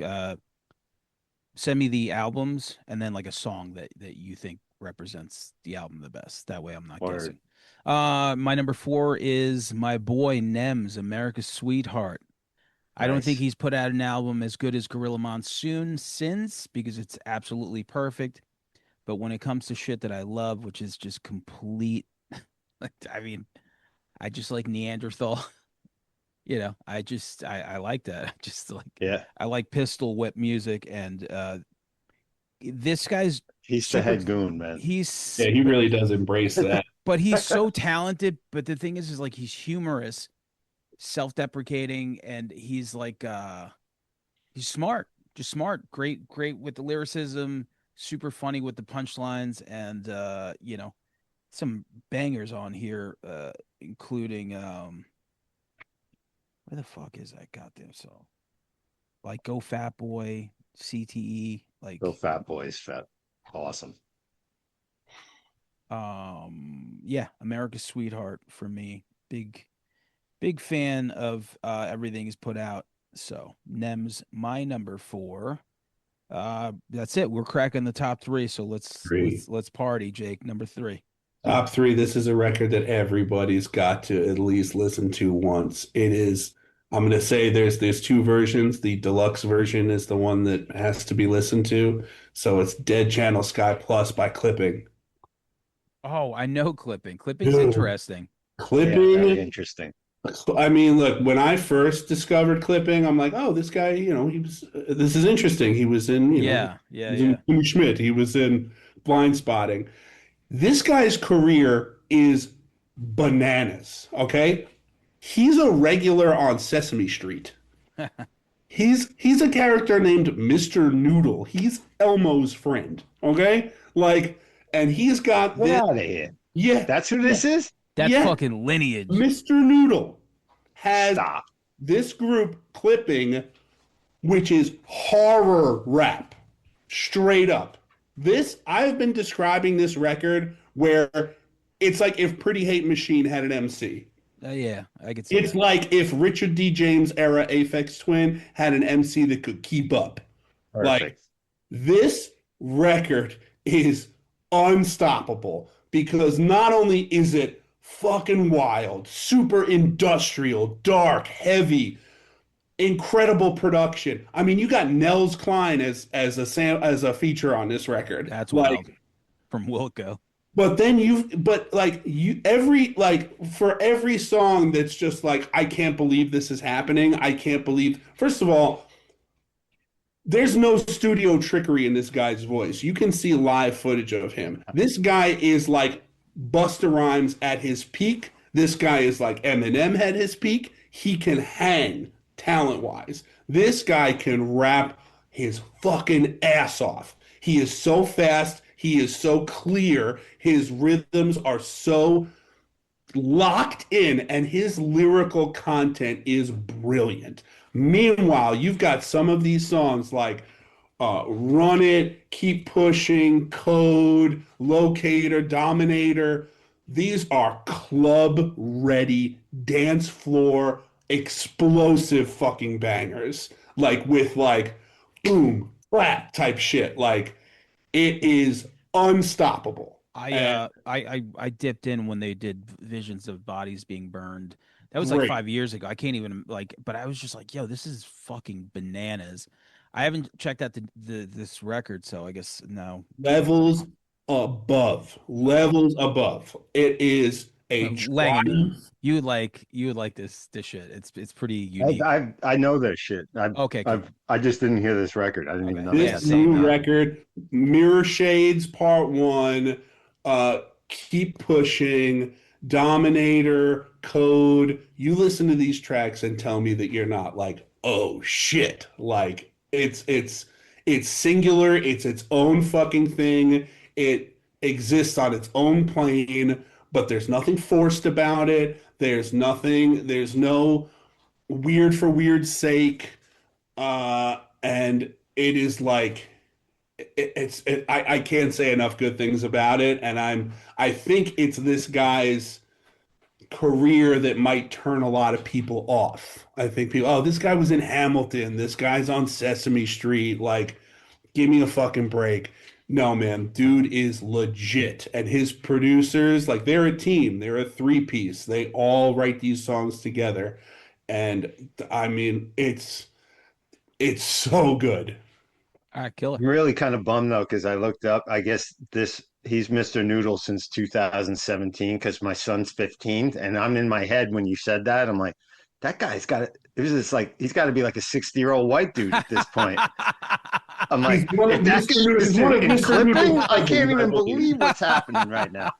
Send me the albums and then like a song that you think represents the album the best. That way I'm not Or guessing. My number four is my boy Nems, America's Sweetheart. I don't think nice. he's put out an album as good as Gorilla Monsoon since, because it's absolutely perfect. But when it comes to shit that I love, which is just complete, like, I mean, I just like Neanderthal. I like that. I just like, Yeah, I like pistol whip music, and this guy's he's the super, head goon, man. he's Yeah, he really does embrace that. but he's so talented. But the thing is like he's humorous, self-deprecating, and he's like he's smart, just smart, great with the lyricism, super funny with the punchlines, and some bangers on here, including where the fuck is that goddamn song? Like Go Fat Boy, CTE, Real like fat boys, fat, awesome. yeah, America's Sweetheart for me. Big fan of everything he's put out. So Nem's my number four. That's it. We're cracking the top three. So let's Three. let's let's party, Jake. Number three. Top three. This is a record that everybody's got to at least listen to once. It is, I'm gonna say there's two versions. The deluxe version is the one that has to be listened to. So it's Dead Channel Sky Plus by Clipping. Oh, I know Clipping. Clipping's Dude, interesting. Yeah, very Clipping. interesting. I mean, look, when I first discovered Clipping, I'm like, oh, this guy, this is interesting. He was in, Yeah, he yeah, was in yeah. Kimmy Schmidt. He was in Blind Spotting. This guy's career is bananas, okay? He's a regular on Sesame Street. He's a character named Mr. Noodle. He's Elmo's friend, okay? Like, and he's got Get this, out of here. yeah, That's who yeah, this is? That yeah. fucking lineage. Mr. Noodle has Stop. this group Clipping, which is horror rap, straight up. This, I've been describing this record where it's like if Pretty Hate Machine had an MC. Yeah, I could see It's that. like if Richard D. James era Aphex Twin had an MC that could keep up. Like, Perfect. this record is unstoppable because not only is it fucking wild, super industrial, dark, heavy, incredible production. I mean, you got Nels Klein as a feature on this record. That's Like, wild. From Wilco. but then you every like for every song that's just like I can't believe this is happening. I can't believe. First of all, there's no studio trickery in this guy's voice. You can see live footage of him. This guy is like Busta Rhymes at his peak. This guy is like Eminem at his peak. He can hang talent-wise. This guy can rap his fucking ass off. He is so fast. He is so clear. His rhythms are so locked in, and his lyrical content is brilliant. Meanwhile, you've got some of these songs like Run It, Keep Pushing, Code, Locator, Dominator. These are club ready, dance floor, explosive fucking bangers. Like with like boom, clap type shit. Like it is unstoppable. And I dipped in when they did Visions of Bodies Being Burned. That was like great. 5 years ago. I can't even like, but I was just like, yo, this is fucking bananas. I haven't checked out the this record, so I guess no. Levels levels above. It is a Langan, triumph. you would like this shit. It's pretty I unique. I know this shit. Okay, cool. I just didn't hear this record. I didn't even Okay, know they yeah, This had something same. new out. record, Mirror Shades Part One, Keep Pushing, Dominator, Code. You listen to these tracks and tell me that you're not like, oh shit. Like it's singular, it's its own fucking thing. It exists on its own plane, but there's nothing forced about it. There's no weird for weird's sake. And it is like I can't say enough good things about it, and I think it's this guy's career that might turn a lot of people off. I think people, oh, this guy was in Hamilton, this guy's on Sesame Street, like, give me a fucking break. No, man, dude is legit, and his producers, like, they're a team, they're a three-piece. They all write these songs together, and I mean, it's so good. All right, killer. I'm really kind of bummed though because I looked up. I guess this he's Mr. Noodle since 2017 because my son's 15, and I'm in my head when you said that. I'm like, that guy's got it. There's this like he's got to be like a 60-year-old white dude at this point. I'm He's like, one of if that Mr. Noodle, is he's one of in Mr. clipping, Noodle's I can't cousins, I even believe. believe what's happening right now.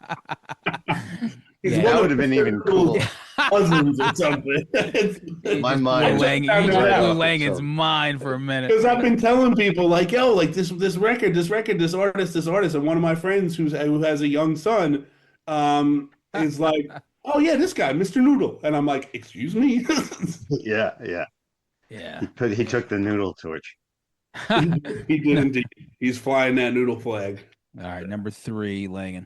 He's Yeah. one That of would have been Mr. even Noodle's cool. cousins or something. You My just mind blew just I Lang. found You that just right blew out off the Langan's tilt. mind for a minute. because I've been telling people like, yo, like this artist, and one of my friends who has a young son, is like, oh yeah, this guy, Mr. Noodle, and I'm like, excuse me. Yeah, yeah. Yeah. He Yeah. took the noodle torch. He did indeed. He's flying that noodle flag. All right, number three, Langan.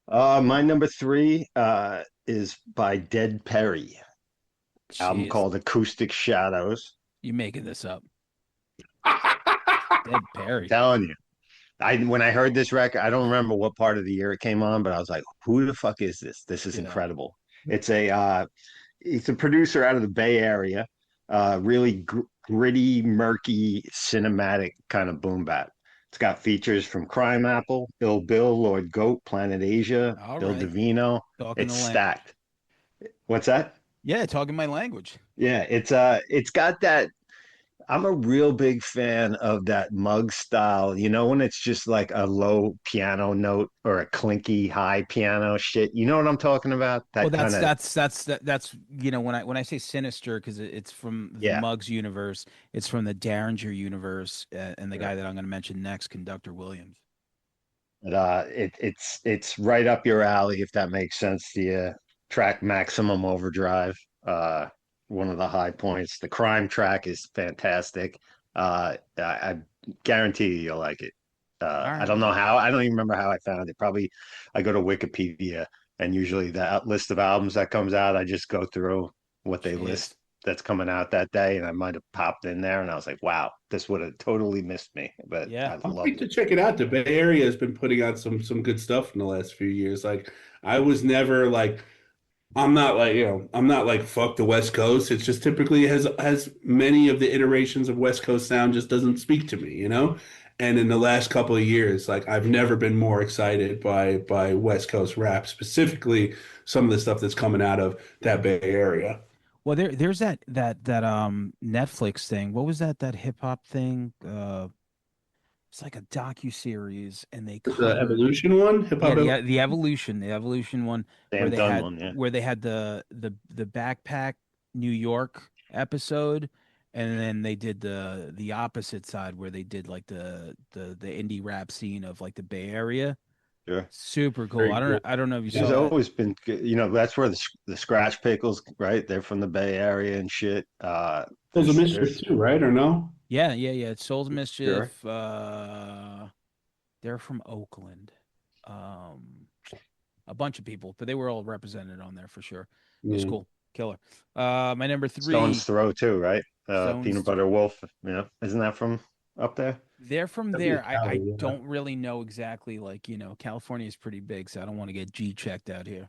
My number three is by Dead Perry, album Jeez, called Acoustic Shadows. you making this up? Dead Perry. Telling you. I when I heard this record, I don't remember what part of the year it came on, but I was like, who the fuck is this? This is Yeah. incredible. It's a it's a producer out of the Bay Area, really gritty, murky, cinematic kind of boom bap. It's got features from Crime Apple, Ill Bill, Lord Goat, Planet Asia, All Bill right, Davino. talking It's the language. stacked. What's that? Yeah, talking my language. Yeah, it's got that. I'm a real big fan of that mug style. You know, when it's just like a low piano note or a clinky high piano shit. You know what I'm talking about? Well, That kind of that's when I say sinister because it's from the yeah. Muggs universe. It's from the Derringer universe, and the Yeah. guy that I'm going to mention next, Conductor Williams. But it's right up your alley if that makes sense to you. Track Maximum Overdrive, one of the high points. The crime track is fantastic. I guarantee you you'll like it. All I right. don't know how. I don't even remember how I found it. Probably I go to Wikipedia and usually that list of albums that comes out, I just go through what they Jeez. list that's coming out that day, and I might have popped in there, and I was like, wow, this would have totally missed me, but Yeah. I I'll wait loved to it. check it out. The Bay Area has been putting out some good stuff in the last few years. Like I was never like I'm not like, I'm not like fuck the West Coast. It's just typically has many of the iterations of West Coast sound just doesn't speak to me, you know? And in the last couple of years, like I've never been more excited by West Coast rap, specifically some of the stuff that's coming out of that Bay Area. Well, there's that Netflix thing. What was that hip hop thing? It's like a docu series, and they The covered Evolution one, hip yeah hop. the evolution one where Damn they done had one, yeah. the backpack New York episode, and then they did the opposite side where they did like the indie rap scene of like the Bay Area. Sure. Super cool. Very I don't cool. I don't know if you There's saw that. always been, that's where the Scratch Pickles, right? They're from the Bay Area and shit. Those a Mischief There's too, right? Or no? Yeah. It's Souls of sure. Mischief. They're from Oakland. Um, a bunch of people, but they were all represented on there for sure. It was Yeah. cool. Killer. My number Stone's three, Throw too, right? Peanut Stones. Butter Wolf. Yeah, isn't that from up there? They're from That'd be a there. I Cali, yeah. don't really know exactly, like, California is pretty big, so I don't want to get G checked out here.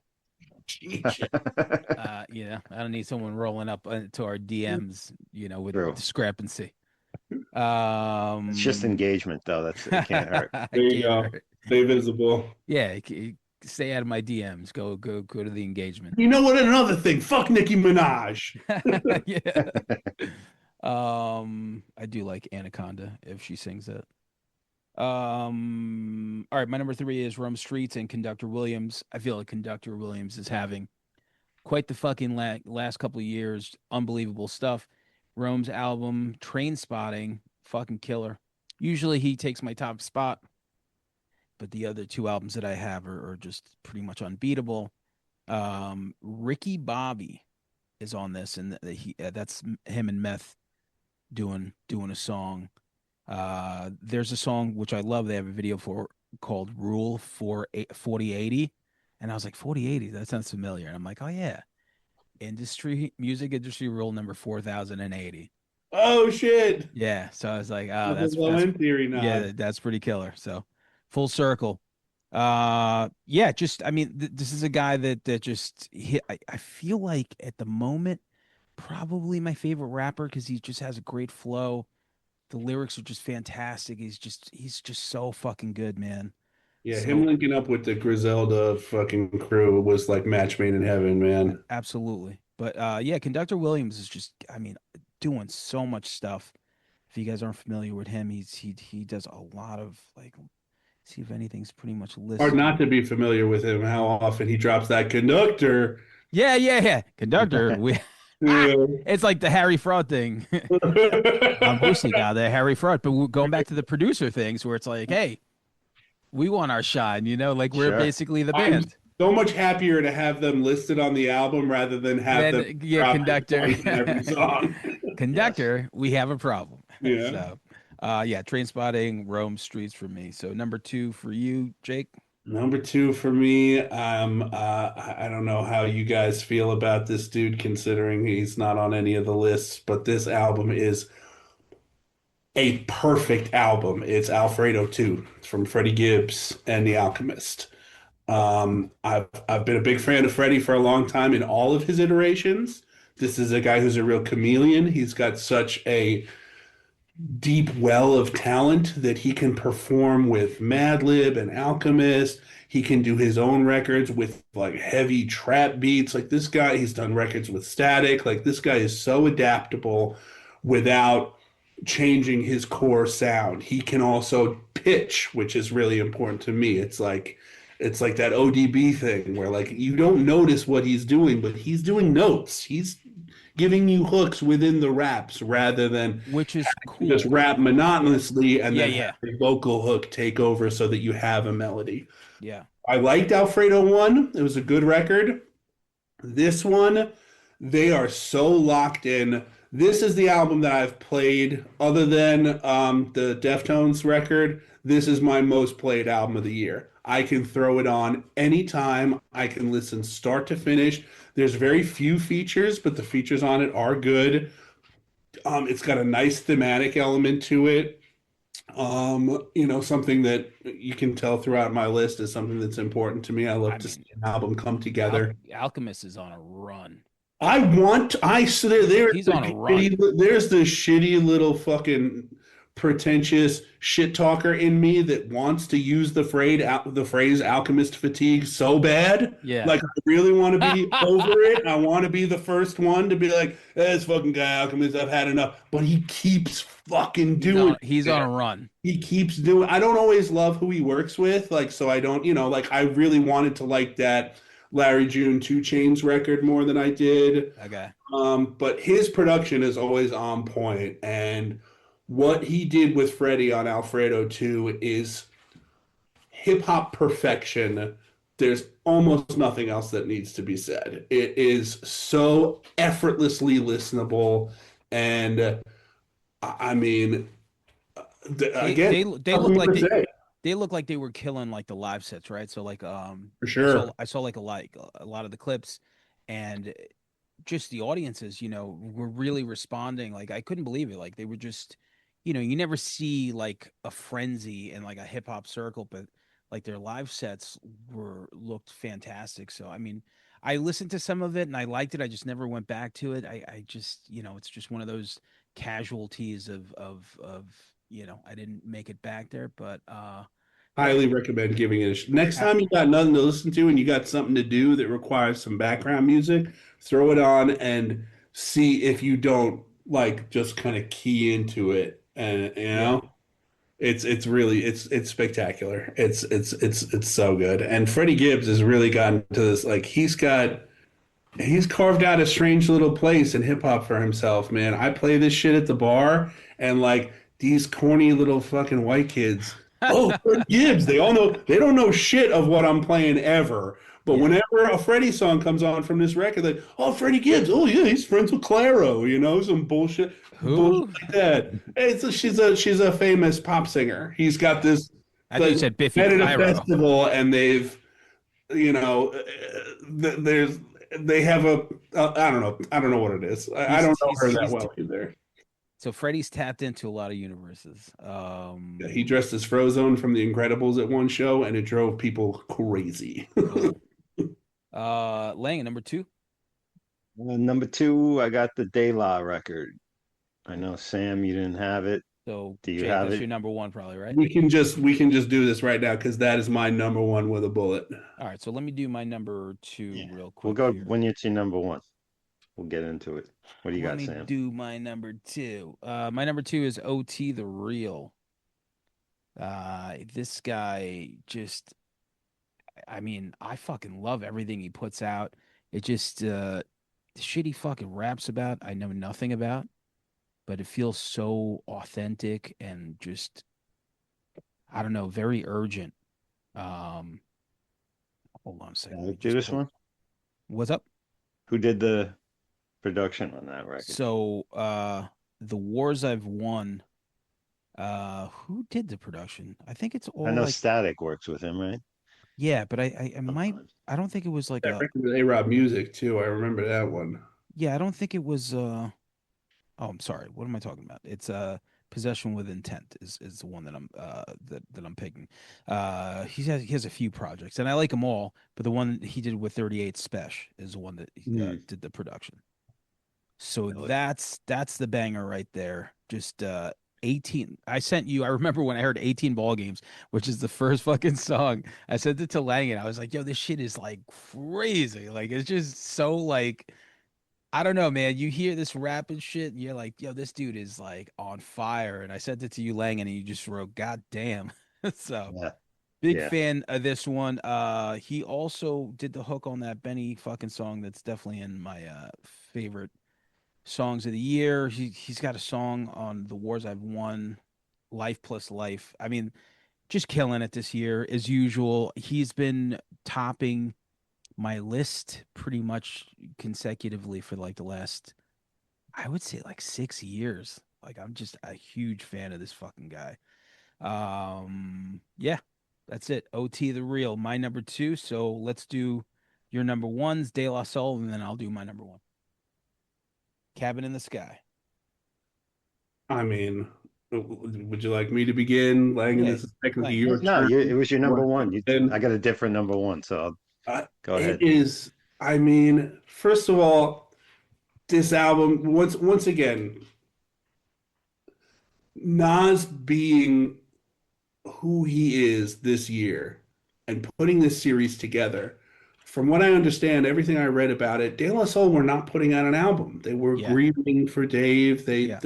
I don't need someone rolling up to our DMs, with True. discrepancy. It's just Um, engagement, though. It can't hurt. There you can't go. hurt. Stay visible. Yeah, stay out of my DMs. Go to the engagement. You know what? Another thing. Fuck Nicki Minaj. Yeah. I do like Anaconda if she sings it. All right, my number three is Rome Streets and Conductor Williams. I feel like Conductor Williams is having quite the fucking last couple of years. Unbelievable stuff. Rome's album, Train Spotting, fucking killer. Usually he takes my top spot, but the other two albums that I have are just pretty much unbeatable. Ricky Bobby is on this, and that's him and Meth doing a song. There's a song which I love. They have a video for called Rule for 4080, and I was like 4080. That sounds familiar, and I'm like, oh yeah, music industry rule number 4080. Oh shit. Yeah, so I was like, oh, That's a low end theory now. yeah, that's pretty killer. So full circle. Yeah, just I mean, this is a guy that just hit. I feel like at the moment, probably my favorite rapper because he just has a great flow. The lyrics are just fantastic. He's just so fucking good, man. Yeah, him So linking up with the Griselda fucking crew was like match made in heaven, man. absolutely. But yeah, Conductor Williams is just, I mean, doing so much stuff. If you guys aren't familiar with him, he does a lot of like, see if anything's pretty much Hard listed. not to be familiar with him, how often he drops that conductor. Yeah, yeah, yeah. Conductor, we Yeah. it's like the Harry Fraud thing. I'm mostly got the Harry Fraud, but we're going back to the producer things where it's like, hey, we want our shine, like we're Sure. basically the I'm band. so much happier to have them listed on the album rather than have them Then yeah, drop conductor. twice in every song. Yes. Conductor, we have a problem. Yeah. So yeah, Train Spotting, Rome Streets for me. So number two for you, Jake. Number two for me, I don't know how you guys feel about this dude, considering he's not on any of the lists, but this album is a perfect album. It's Alfredo 2 from Freddie Gibbs and The Alchemist. I've been a big fan of Freddie for a long time in all of his iterations. This is a guy who's a real chameleon. He's got such a deep well of talent that he can perform with Madlib and Alchemist. He can do his own records with like heavy trap beats. Like this guy, he's done records with Static. Like this guy is so adaptable without changing his core sound. He can also pitch, which is really important to me. It's like that ODB thing where like you don't notice what he's doing, but he's doing notes. He's giving you hooks within the raps rather than Which is just cool. rap monotonously and Yeah, then yeah, have the vocal hook take over so that you have a melody. yeah. I liked Alfredo 1. It was a good record. This one, they are so locked in. This is the album that I've played other than the Deftones record. This is my most played album of the year. I can throw it on anytime. I can listen start to finish. There's very few features, but the features on it are good. It's got a nice thematic element to it. Something that you can tell throughout my list is something that's important to me. I love I to see mean, an album come together. Alchemist is on a run. So there, He's on a run. there's the shitty little fucking pretentious shit talker in me that wants to use the phrase alchemist fatigue so bad. Yeah. Like I really want to be over it. I want to be the first one to be like, this fucking guy alchemist, I've had enough. But he keeps fucking doing He's it. on a run. He keeps doing. I don't always love who he works with, like so I don't, like I really wanted to like that Larry June 2 Chainz record more than I did. Okay. But his production is always on point, and what he did with Freddie on Alfredo 2 is hip hop perfection. There's almost nothing else that needs to be said. It is so effortlessly listenable, and I mean, They again, they they look nothing like per se. they look like they were killing like the live sets, right? So like For sure. I saw like a lot of the clips, and just the audiences, were really responding. Like I couldn't believe it. Like they were just, you never see like a frenzy in like a hip hop circle, but like their live sets were looked fantastic. So I mean, I listened to some of it and I liked it. I just never went back to it. I just, it's just one of those casualties of I didn't make it back there, but yeah, Highly recommend giving it a next ab- time you got nothing to listen to and you got something to do that requires some background music, throw it on and see if you don't like just kind of key into it. And yeah. it's really it's spectacular. It's so good. And Freddie Gibbs has really gotten to this like he's carved out a strange little place in hip hop for himself, man. I play this shit at the bar, and like these corny little fucking white kids, oh, Freddie Gibbs, they all know, they don't know shit of what I'm playing ever. But Yeah. whenever a Freddie song comes on from this record, like, oh, Freddie Gibbs, oh yeah, he's friends with Claro, some bullshit Who? like that. She's a famous pop singer. He's got this I thought you like said Biffy met at a Clyro. festival, and you know, there's they have I don't know what it is. I He's don't know he's her that he's well either. so Freddie's tapped into a lot of universes. Yeah, he dressed as Frozone from The Incredibles at one show, and it drove people crazy. Cool. Lang at number two. Number two, I got the De La record. I know, Sam, you didn't have it. So Do you Jake, have that's it? your number one, probably, right? We can just do this right now because that is my number one with a bullet. All right, so let me do my number two Yeah. real We'll quick go here. when it's your number one. We'll get into it. What do you Let got, me Sam? do my number two. My number two is OT the Real. This guy just, I mean, I fucking love everything he puts out. It just, the shit he fucking raps about, I know nothing about, but it feels so authentic and just, I don't know, very urgent. Um, Hold on a second. Let me Do just this pull. one? What's up? Who did the production on that record? So, the wars I've won. Who did the production? I think it's I all know like, Static works with him, right? yeah, but I might. Sometimes. I don't think it was like That record with A-Rod Music too. I remember that one. yeah, I don't think it was. Oh, I'm sorry. What am I talking about? It's Possession with Intent is the one that I'm picking. He has a few projects and I like them all, but the one he did with 38 Special is the one that Hmm. did the production. So Really? that's the banger right there. Just 18. I sent you. I remember when I heard 18 ball games, which is the first fucking song. I sent it to Lang and I was like, "Yo, this shit is like crazy. Like it's just so like I don't know, man. You hear this rap and shit, and you're like, yo, this dude is like on fire." And I sent it to you, Lang, and you just wrote, "God damn." So Yeah. big Yeah. fan of this one. He also did the hook on that Benny fucking song that's definitely in my favorite songs of the year. He's got a song on The Wars I've Won, Life Plus Life. I mean, just killing it this year as usual. He's been topping my list pretty much consecutively for like the last, I would say like 6 years. Like I'm just a huge fan of this fucking guy. Yeah, that's it. OT the Real, my number two. So let's do your number ones, De La Soul, and then I'll do my number one. Cabin in the Sky. I mean, would you like me to begin? Lang, Yeah, this is technically Lang. your No, turn. it was your number one. I And got a different number one, so I'll go it ahead. is. I mean, first of all, this album once again, Nas being who he is this year and putting this series together. From what I understand, everything I read about it, De La Soul were not putting out an album. They were Yeah, grieving for Dave. yeah,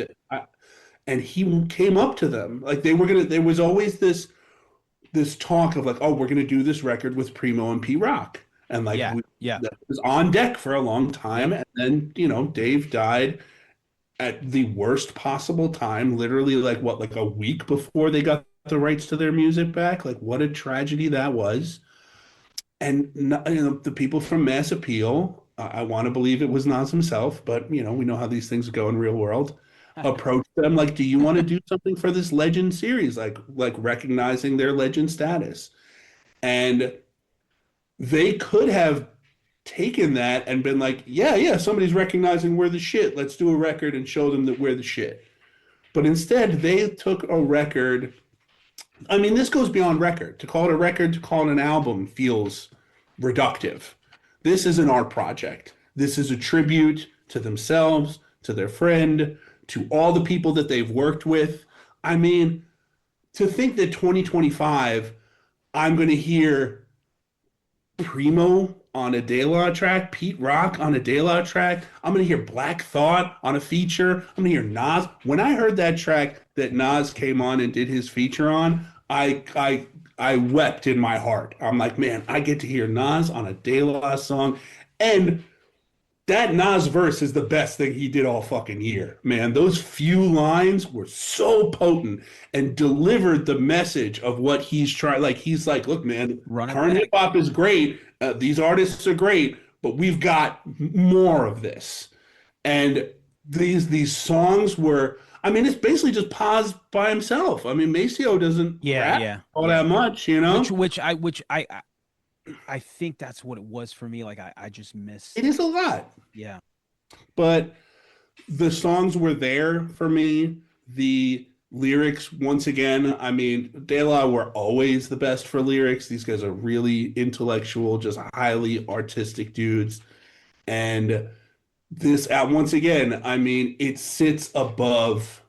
And he came up to them like they were gonna. There was always this talk of like, oh, we're gonna do this record with Primo and P Rock, and like yeah, yeah, that was on deck for a long yep, time. And then Dave died at the worst possible time, literally like what, like a week before they got the rights to their music back. Like what a tragedy that was. And the people from Mass Appeal, I want to believe it was Nas himself, but we know how these things go in real world. approached them like, do you want to do something for this Legend series? Like recognizing their legend status. And they could have taken that and been like, yeah, yeah, somebody's recognizing we're the shit. Let's do a record and show them that we're the shit. But instead, they took a record. I mean, this goes beyond record. To call it a record, to call it an album feels reductive. This is an art project. This is a tribute to themselves, to their friend, to all the people that they've worked with. I mean, to think that 2025, I'm going to hear Primo on a De La track, Pete Rock on a De La track. I'm gonna hear Black Thought on a feature. I'm gonna hear Nas. When I heard that track that Nas came on and did his feature on, I wept in my heart. I'm like, man, I get to hear Nas on a De La song, and that Nas verse is the best thing he did all fucking year, man. Those few lines were so potent and delivered the message of what he's trying. Like he's like, look, man, Run it current back. hip hop is great. These artists are great, but we've got more of this. And these songs were, I mean, it's basically just Paz by himself. I mean, Maceo doesn't Yeah, rap yeah, all yeah. that much, you know. Which I think that's what it was for me. Like I just It missed. is a lot. Yeah. But the songs were there for me. The lyrics, once again, I mean, De La were always the best for lyrics. These guys are really intellectual, just highly artistic dudes. And this, once again, I mean, it sits above.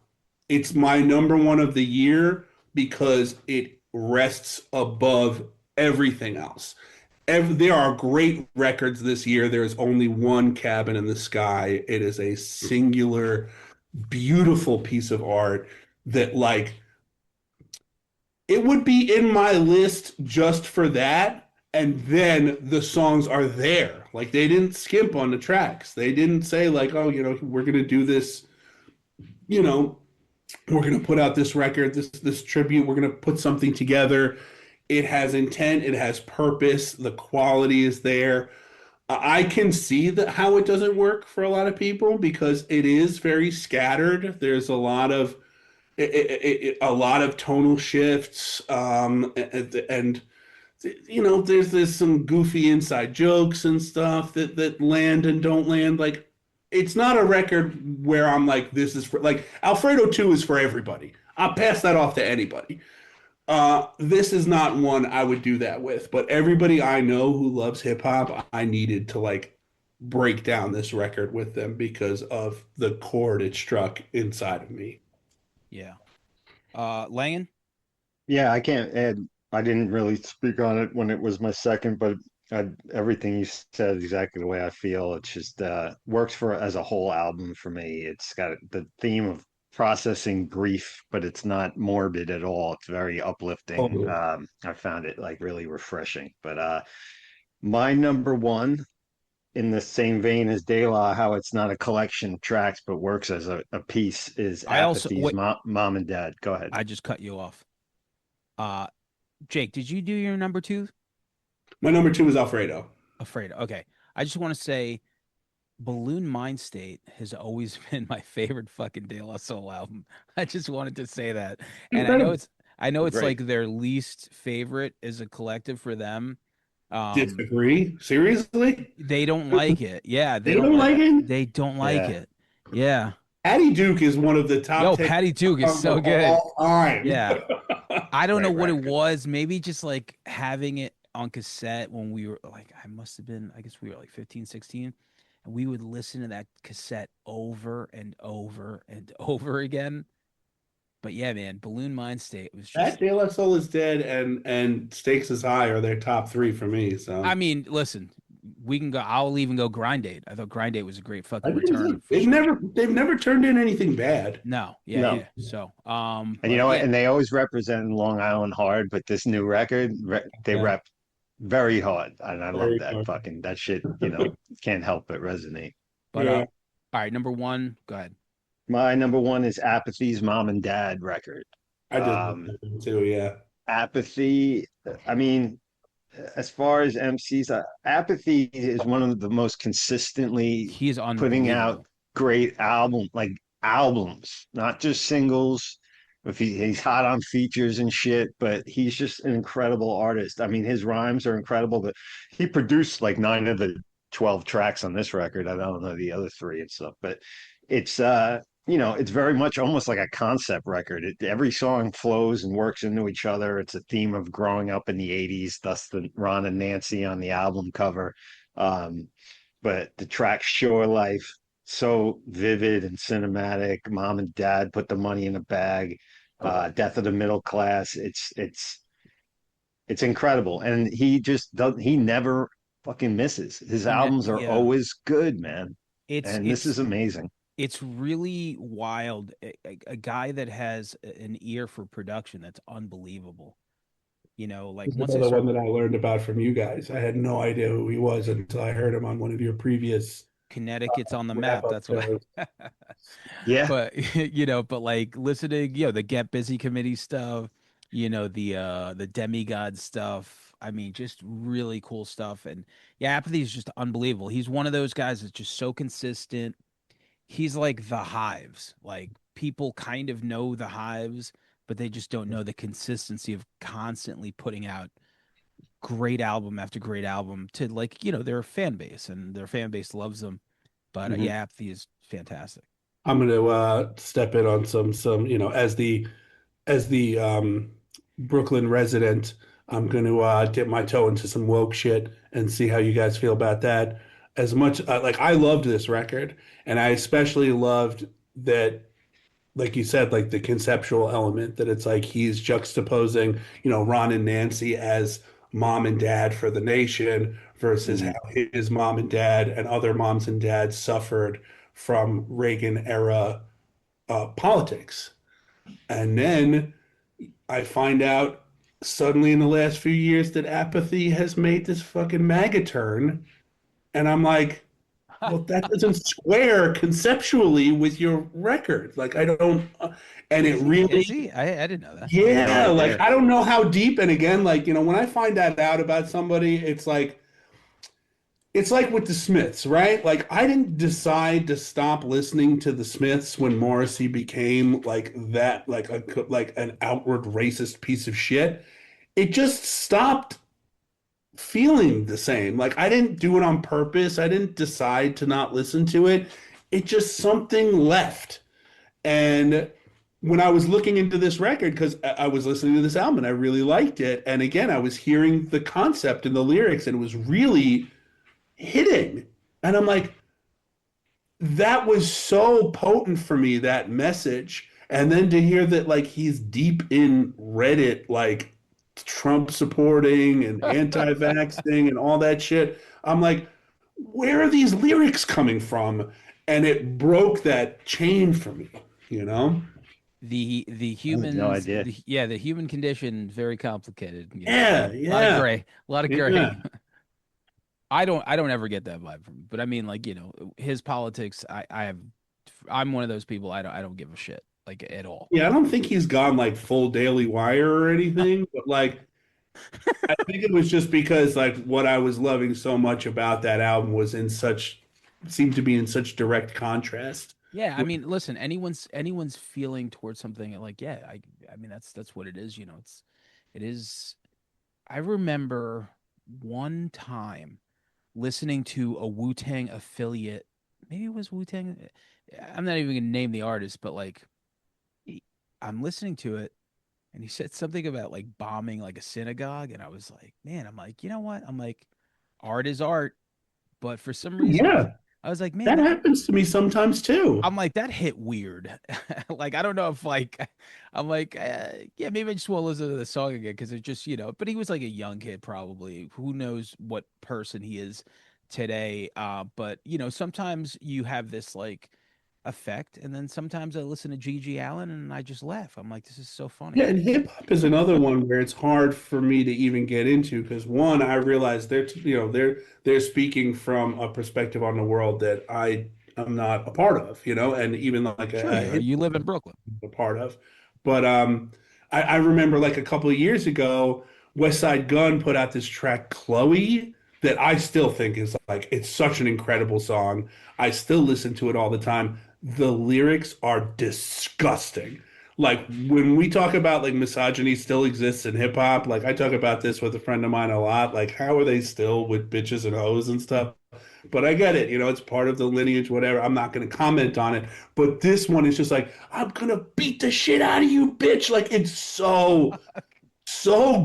It's my number one of the year because it rests above everything else. There are great records this year. There's only one Cabin in the Sky. It is a singular, beautiful piece of art that, like, it would be in my list just for that. And then the songs are there. Like, they didn't skimp on the tracks. They didn't say, like, oh, we're going to do this, you know, we're going to put out this record, this tribute. We're going to put something together. It has intent. It has purpose. The quality is there. I can see that how it doesn't work for a lot of people because it is very scattered. There's a lot of tonal shifts, and there's some goofy inside jokes and stuff that land and don't land. Like it's not a record where I'm like, this is for like Alfredo 2 is for everybody. I'll pass that off to anybody. This is not one I would do that with, but everybody I know who loves hip hop, I needed to like break down this record with them because of the chord it struck inside of me. Yeah. Langan? Yeah, I can't add. I didn't really speak on it when it was my second, but everything you said is exactly the way I feel. It's just works for as a whole album for me. It's got the theme of processing grief, but it's not morbid at all. It's very uplifting. Totally. I found it like really refreshing. But my number one, in the same vein as De La, how it's not a collection of tracks but works as a piece, is I also Apathy's wait, Mom and Dad. Go ahead. I just cut you off. Uh Jake, did you do your number two? My number two is Alfredo. Afraid. Okay. I just want to say Balloon Mind State has always been my favorite fucking De La Soul album. I just wanted to say that. And Incredible. I know it's Great. like their least favorite as a collective for them. Um Disagree? Seriously? they don't like it. Yeah, they They don't don't like like it? they don't like Yeah. it. Yeah. Patty Duke is one of the top Yo, 10 Patty Duke is songs so of good. all time. Yeah. I don't know Great what it record. was. Maybe just like having it on cassette when we were like, I must have been, I guess we were like 15, 16, and we would listen to that cassette over and over and over again. But yeah, man, Balloon Mind State was That just, De La Soul is Dead and Stakes is High are their top three for me. I So mean, listen, we can go, I'll even go Grind Date. I thought Grind Date was a great I fucking think return for they've sure. never turned in anything bad. No, yeah, No. yeah. So, And you but know what? yeah, And they always represent Long Island hard, but this new record, they Yeah, rep very hard. And I love very that good. fucking, that shit, can't help but resonate. but, Yeah, all right, number one, go ahead. My number one is Apathy's Mom and Dad record. I did love Um, that too. Yeah, Apathy, I mean, as far as MCs, Apathy is one of the most consistently He is putting out unbelievable. great album, like albums, not just singles. If he's hot on features and shit, but he's just an incredible artist. I mean, his rhymes are incredible, but he produced like 9 of the 12 tracks on this record. I don't know the other three and stuff, but it's it's very much almost like a concept record. Every song flows and works into each other. It's a theme of growing up in the 80s, thus the Ron and Nancy on the album cover. Um, but the track Shore Life, so vivid and cinematic. Mom and Dad put the money in a bag. Death of the Middle Class. It's incredible, and he just does. He never fucking misses. His albums are Yeah, always good, man. it's And this is it's amazing. it's really wild. A guy that has an ear for production that's unbelievable. Like This is once I another start one that I learned about from you guys. I had no idea who he was until I heard him on one of your previous Connecticut's on the map. wrap-up That's what shows. I. Yeah. But but like listening, the Get Busy Committee stuff, the Demigod stuff. I mean, just really cool stuff. And yeah, Apathy is just unbelievable. He's one of those guys that's just so consistent. He's like the Hives. Like people kind of know the Hives, but they just don't know the consistency of constantly putting out great album after great album to like, their fan base, and their fan base loves them. But Mhm. yeah, Apathy is fantastic. I'm going to step in on some, as the Brooklyn resident, I'm going to dip my toe into some woke shit and see how you guys feel about that. As much like I loved this record, and I especially loved that, like you said, like the conceptual element that it's like he's juxtaposing, Ron and Nancy as mom and dad for the nation versus how Mhm. his mom and dad and other moms and dads suffered from Reagan era politics. And then I find out suddenly in the last few years that Apathy has made this fucking MAGA turn. And I'm like, well, that doesn't square conceptually with your record. Like, I don't, and it Is really, he? I didn't know that. No yeah, like, idea. I don't know how deep. And again, like, when I find that out about somebody, it's like with the Smiths, right? Like, I didn't decide to stop listening to the Smiths when Morrissey became like that, like an outward racist piece of shit. It just stopped feeling the same. Like I didn't do it on purpose. I didn't decide to not listen to it. It just something left. And when I was looking into this record, because I was listening to this album and I really liked it. And again, I was hearing the concept and the lyrics and it was really hitting. And I'm like, that was so potent for me, that message. And then to hear that like he's deep in Reddit, like Trump supporting and anti-vaxxing and all that shit, I'm like, where are these lyrics coming from? And it broke that chain for me, you know? The I have no humans, idea. the human condition, very complicated. Yeah, A lot of yeah, gray, a lot of yeah. gray. I don't ever get that vibe from him. But I mean, like, his politics, I'm one of those people I don't give a shit, like, at all. Yeah, I don't think he's gone like full Daily Wire or anything, but like I think it was just because like what I was loving so much about that album was in such seemed to be in such direct contrast. Yeah, I mean, listen, anyone's feeling towards something, like, yeah, I mean, that's what it is, it is. I remember one time listening to a Wu-Tang affiliate, maybe it was Wu-Tang. I'm not even gonna name the artist, but like, he- I'm listening to it, and he said something about like bombing like a synagogue, and I was like, man, I'm like, you know what? I'm like, art is art, but for some reason, Yeah, I was like, man, that happens to me sometimes too. I'm like, that hit weird. Like, I don't know if like, I'm like, yeah, maybe I just want to listen to the song again because it just, but he was like a young kid, probably. Who knows what person he is today? But sometimes you have this like effect, and then sometimes I listen to Gigi Allen and I just laugh. I'm like, this is so Yeah, funny. and hip hop is another one where it's hard for me to even get into because one, I realize they're speaking from a perspective on the world that I am not a part of, and even like Sure, a hip you live in Brooklyn. a part of. But I remember like a couple of years ago, West Side Gun put out this track Chloe that I still think is like it's such an incredible song. I still listen to it all the time. the lyrics are disgusting. Like when we talk about like misogyny still exists in hip hop, like I talk about this with a friend of mine a lot. Like, how are they still with bitches and hoes and stuff? But I get it, it's part of the lineage, whatever. I'm not going to comment on it. But this one is just like, I'm going to beat the shit out of you, bitch. Like, it's so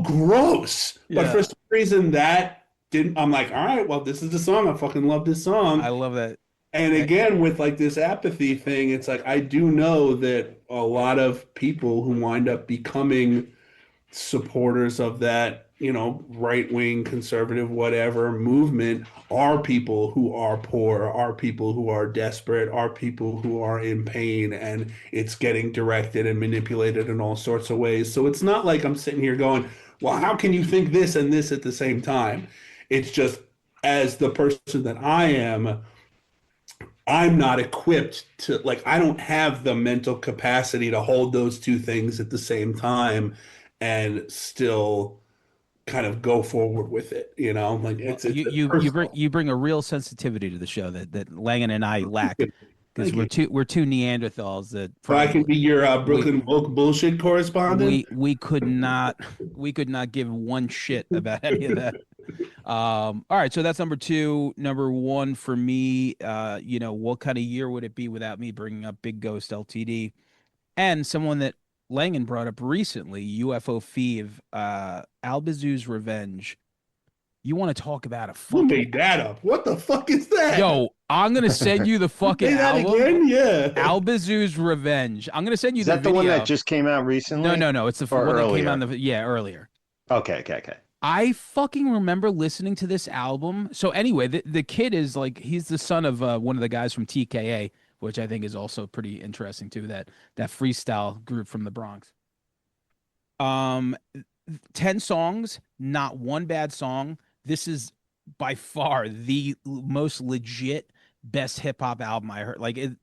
gross. But Yeah. for some reason, that didn't, I'm like, all right, well, this is the song. I fucking love this song. I love that. And again, with like this apathy thing, it's like I do know that a lot of people who wind up becoming supporters of that, right wing, conservative, whatever movement are people who are poor, are people who are desperate, are people who are in pain, and it's getting directed and manipulated in all sorts of ways. So it's not like I'm sitting here going, well, how can you think this and this at the same time? It's just as the person that I am. I'm not equipped to like I don't have the mental capacity to hold those two things at the same time and still kind of go forward with it, Like Well, it's personal. you bring a real sensitivity to the show that Langan and I lack because Thank you. we're two Neanderthals that So I can frankly be your we Brooklyn woke bullshit correspondent. we could not give one shit about any of that. All right, so that's number two. Number one for me, what kind of year would it be without me bringing up Big Ghost LTD and someone that Langan brought up recently, UFO Thief, Albizu's Revenge. You want to talk about a Who fucking made that up? What the fuck is that? yo? I'm gonna send you the fucking Say that album. again? Yeah. Albizu's Revenge. I'm gonna send you Is the that the video. one that just came out recently? No. It's the Or one that came earlier? out earlier. Okay. I fucking remember listening to this album. So anyway, the kid is like he's the son of one of the guys from TKA, which I think is also pretty interesting too. That freestyle group from the Bronx. Um, 10 songs, not one bad song. This is by far the most legit best hip hop album I heard. Like it,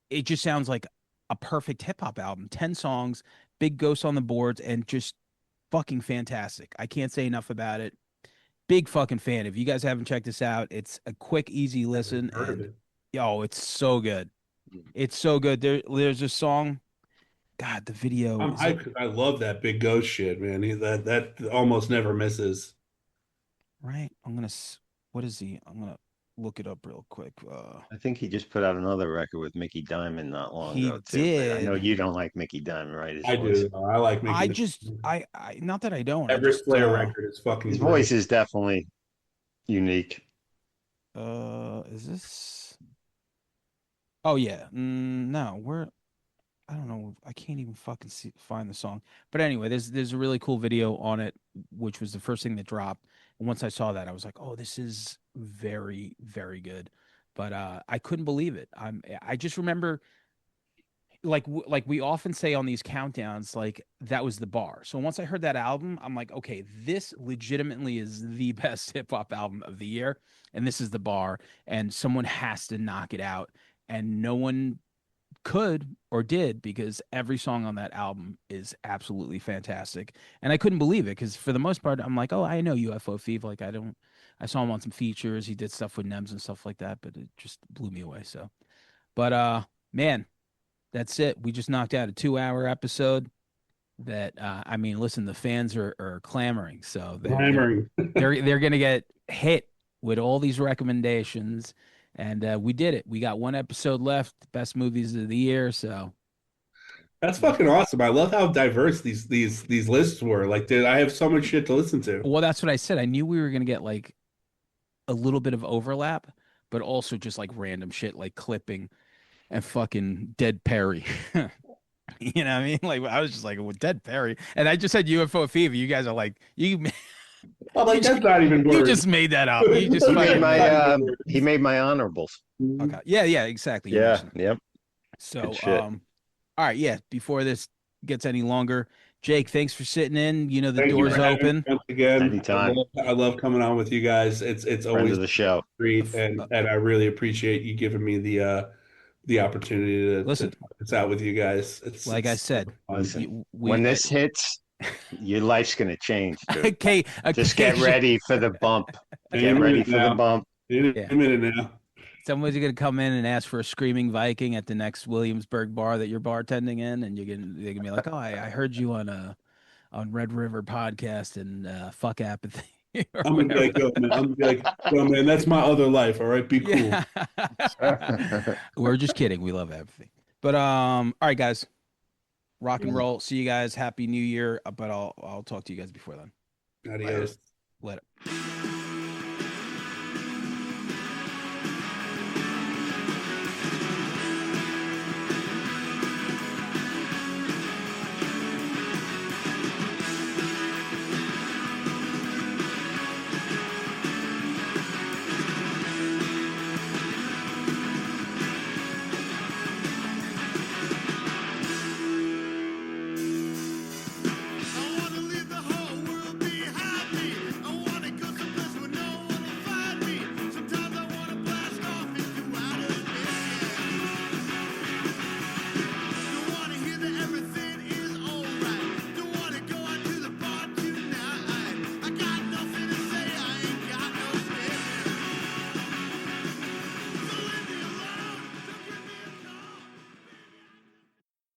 it just sounds like a perfect hip hop album. 10 songs, big ghosts on the boards, and just fucking fantastic. I can't say enough about it. Big fucking fan. If you guys haven't checked this out, it's a quick, easy listen, Heard of and it. yo, it's so good. It's so good. There's a song. God, the video I'm is it hyped because I love that big ghost shit, man. That almost never misses. right? What is he? I'm gonna look it up real quick. I think he just put out another record with Mickey Diamond not long He ago too. But I know did. you don't like Mickey Diamond, right? I do. I like I making just, I, not that I don't. I every just, Slayer record is fucking his great. voice is definitely unique. is this? Oh yeah. No, I don't know. I can't even fucking find the song. But anyway, there's a really cool video on it, which was the first thing that dropped. And once I saw that, I was like, oh, this is very, very good. But I couldn't believe it. I just remember like we often say on these countdowns, like that was the bar. So once I heard that album, I'm like, okay, this legitimately is the best hip hop album of the year, and this is the bar, and someone has to knock it out, and no one could or did because every song on that album is absolutely fantastic, and I couldn't believe it because for the most part, I'm like, oh, I know UFO Thief, like I saw him on some features, he did stuff with Nems and stuff like that, but it just blew me away. So, but man. That's it. We just knocked out a 2 hour episode that I mean, listen, the fans are clamoring. So Clamoring. they're gonna get hit with all these recommendations. And we did it. We got one episode left, best movies of the year. So That's fucking awesome. I love how diverse these lists were. Like, dude, I have so much shit to listen to. well, that's what I said. I knew we were gonna get like a little bit of overlap, but also just like random shit like clipping and fucking Dead Perry. You know what I mean? Like I was just like with Dead Perry, and I just said UFO Fever. You guys are like you. I'm like, that's not even You words. just made that up. You just He made fucking my he made my honorables. okay. Yeah, exactly. You Yeah, mentioned it. yep. So Good shit. all right, yeah. Before this gets any longer, Jake, thanks for sitting in. You know the Thank you door's for having me open. once again. Anytime. I love coming on with you guys. It's Friend always of the show. great, and I really appreciate you giving me the opportunity to Listen, talk this out with you guys. like I said, fun. Listen, when this hits, your life's gonna change, dude. okay, Just get ready for the bump. Get ready for the bump. In Yeah. a minute now. Someone's gonna come in and ask for a screaming Viking at the next Williamsburg bar that you're bartending in, and they're gonna be like, "Oh, I heard you on Red River podcast and fuck apathy or I'm gonna be whatever." like, yo, man. I'm gonna be like, yo, man. That's my other life. All right, be cool. Yeah. We're just kidding. We love apathy. But all right, guys. Rock and roll. See you guys. Happy New Year. But I'll talk to you guys before then. Adios. Later.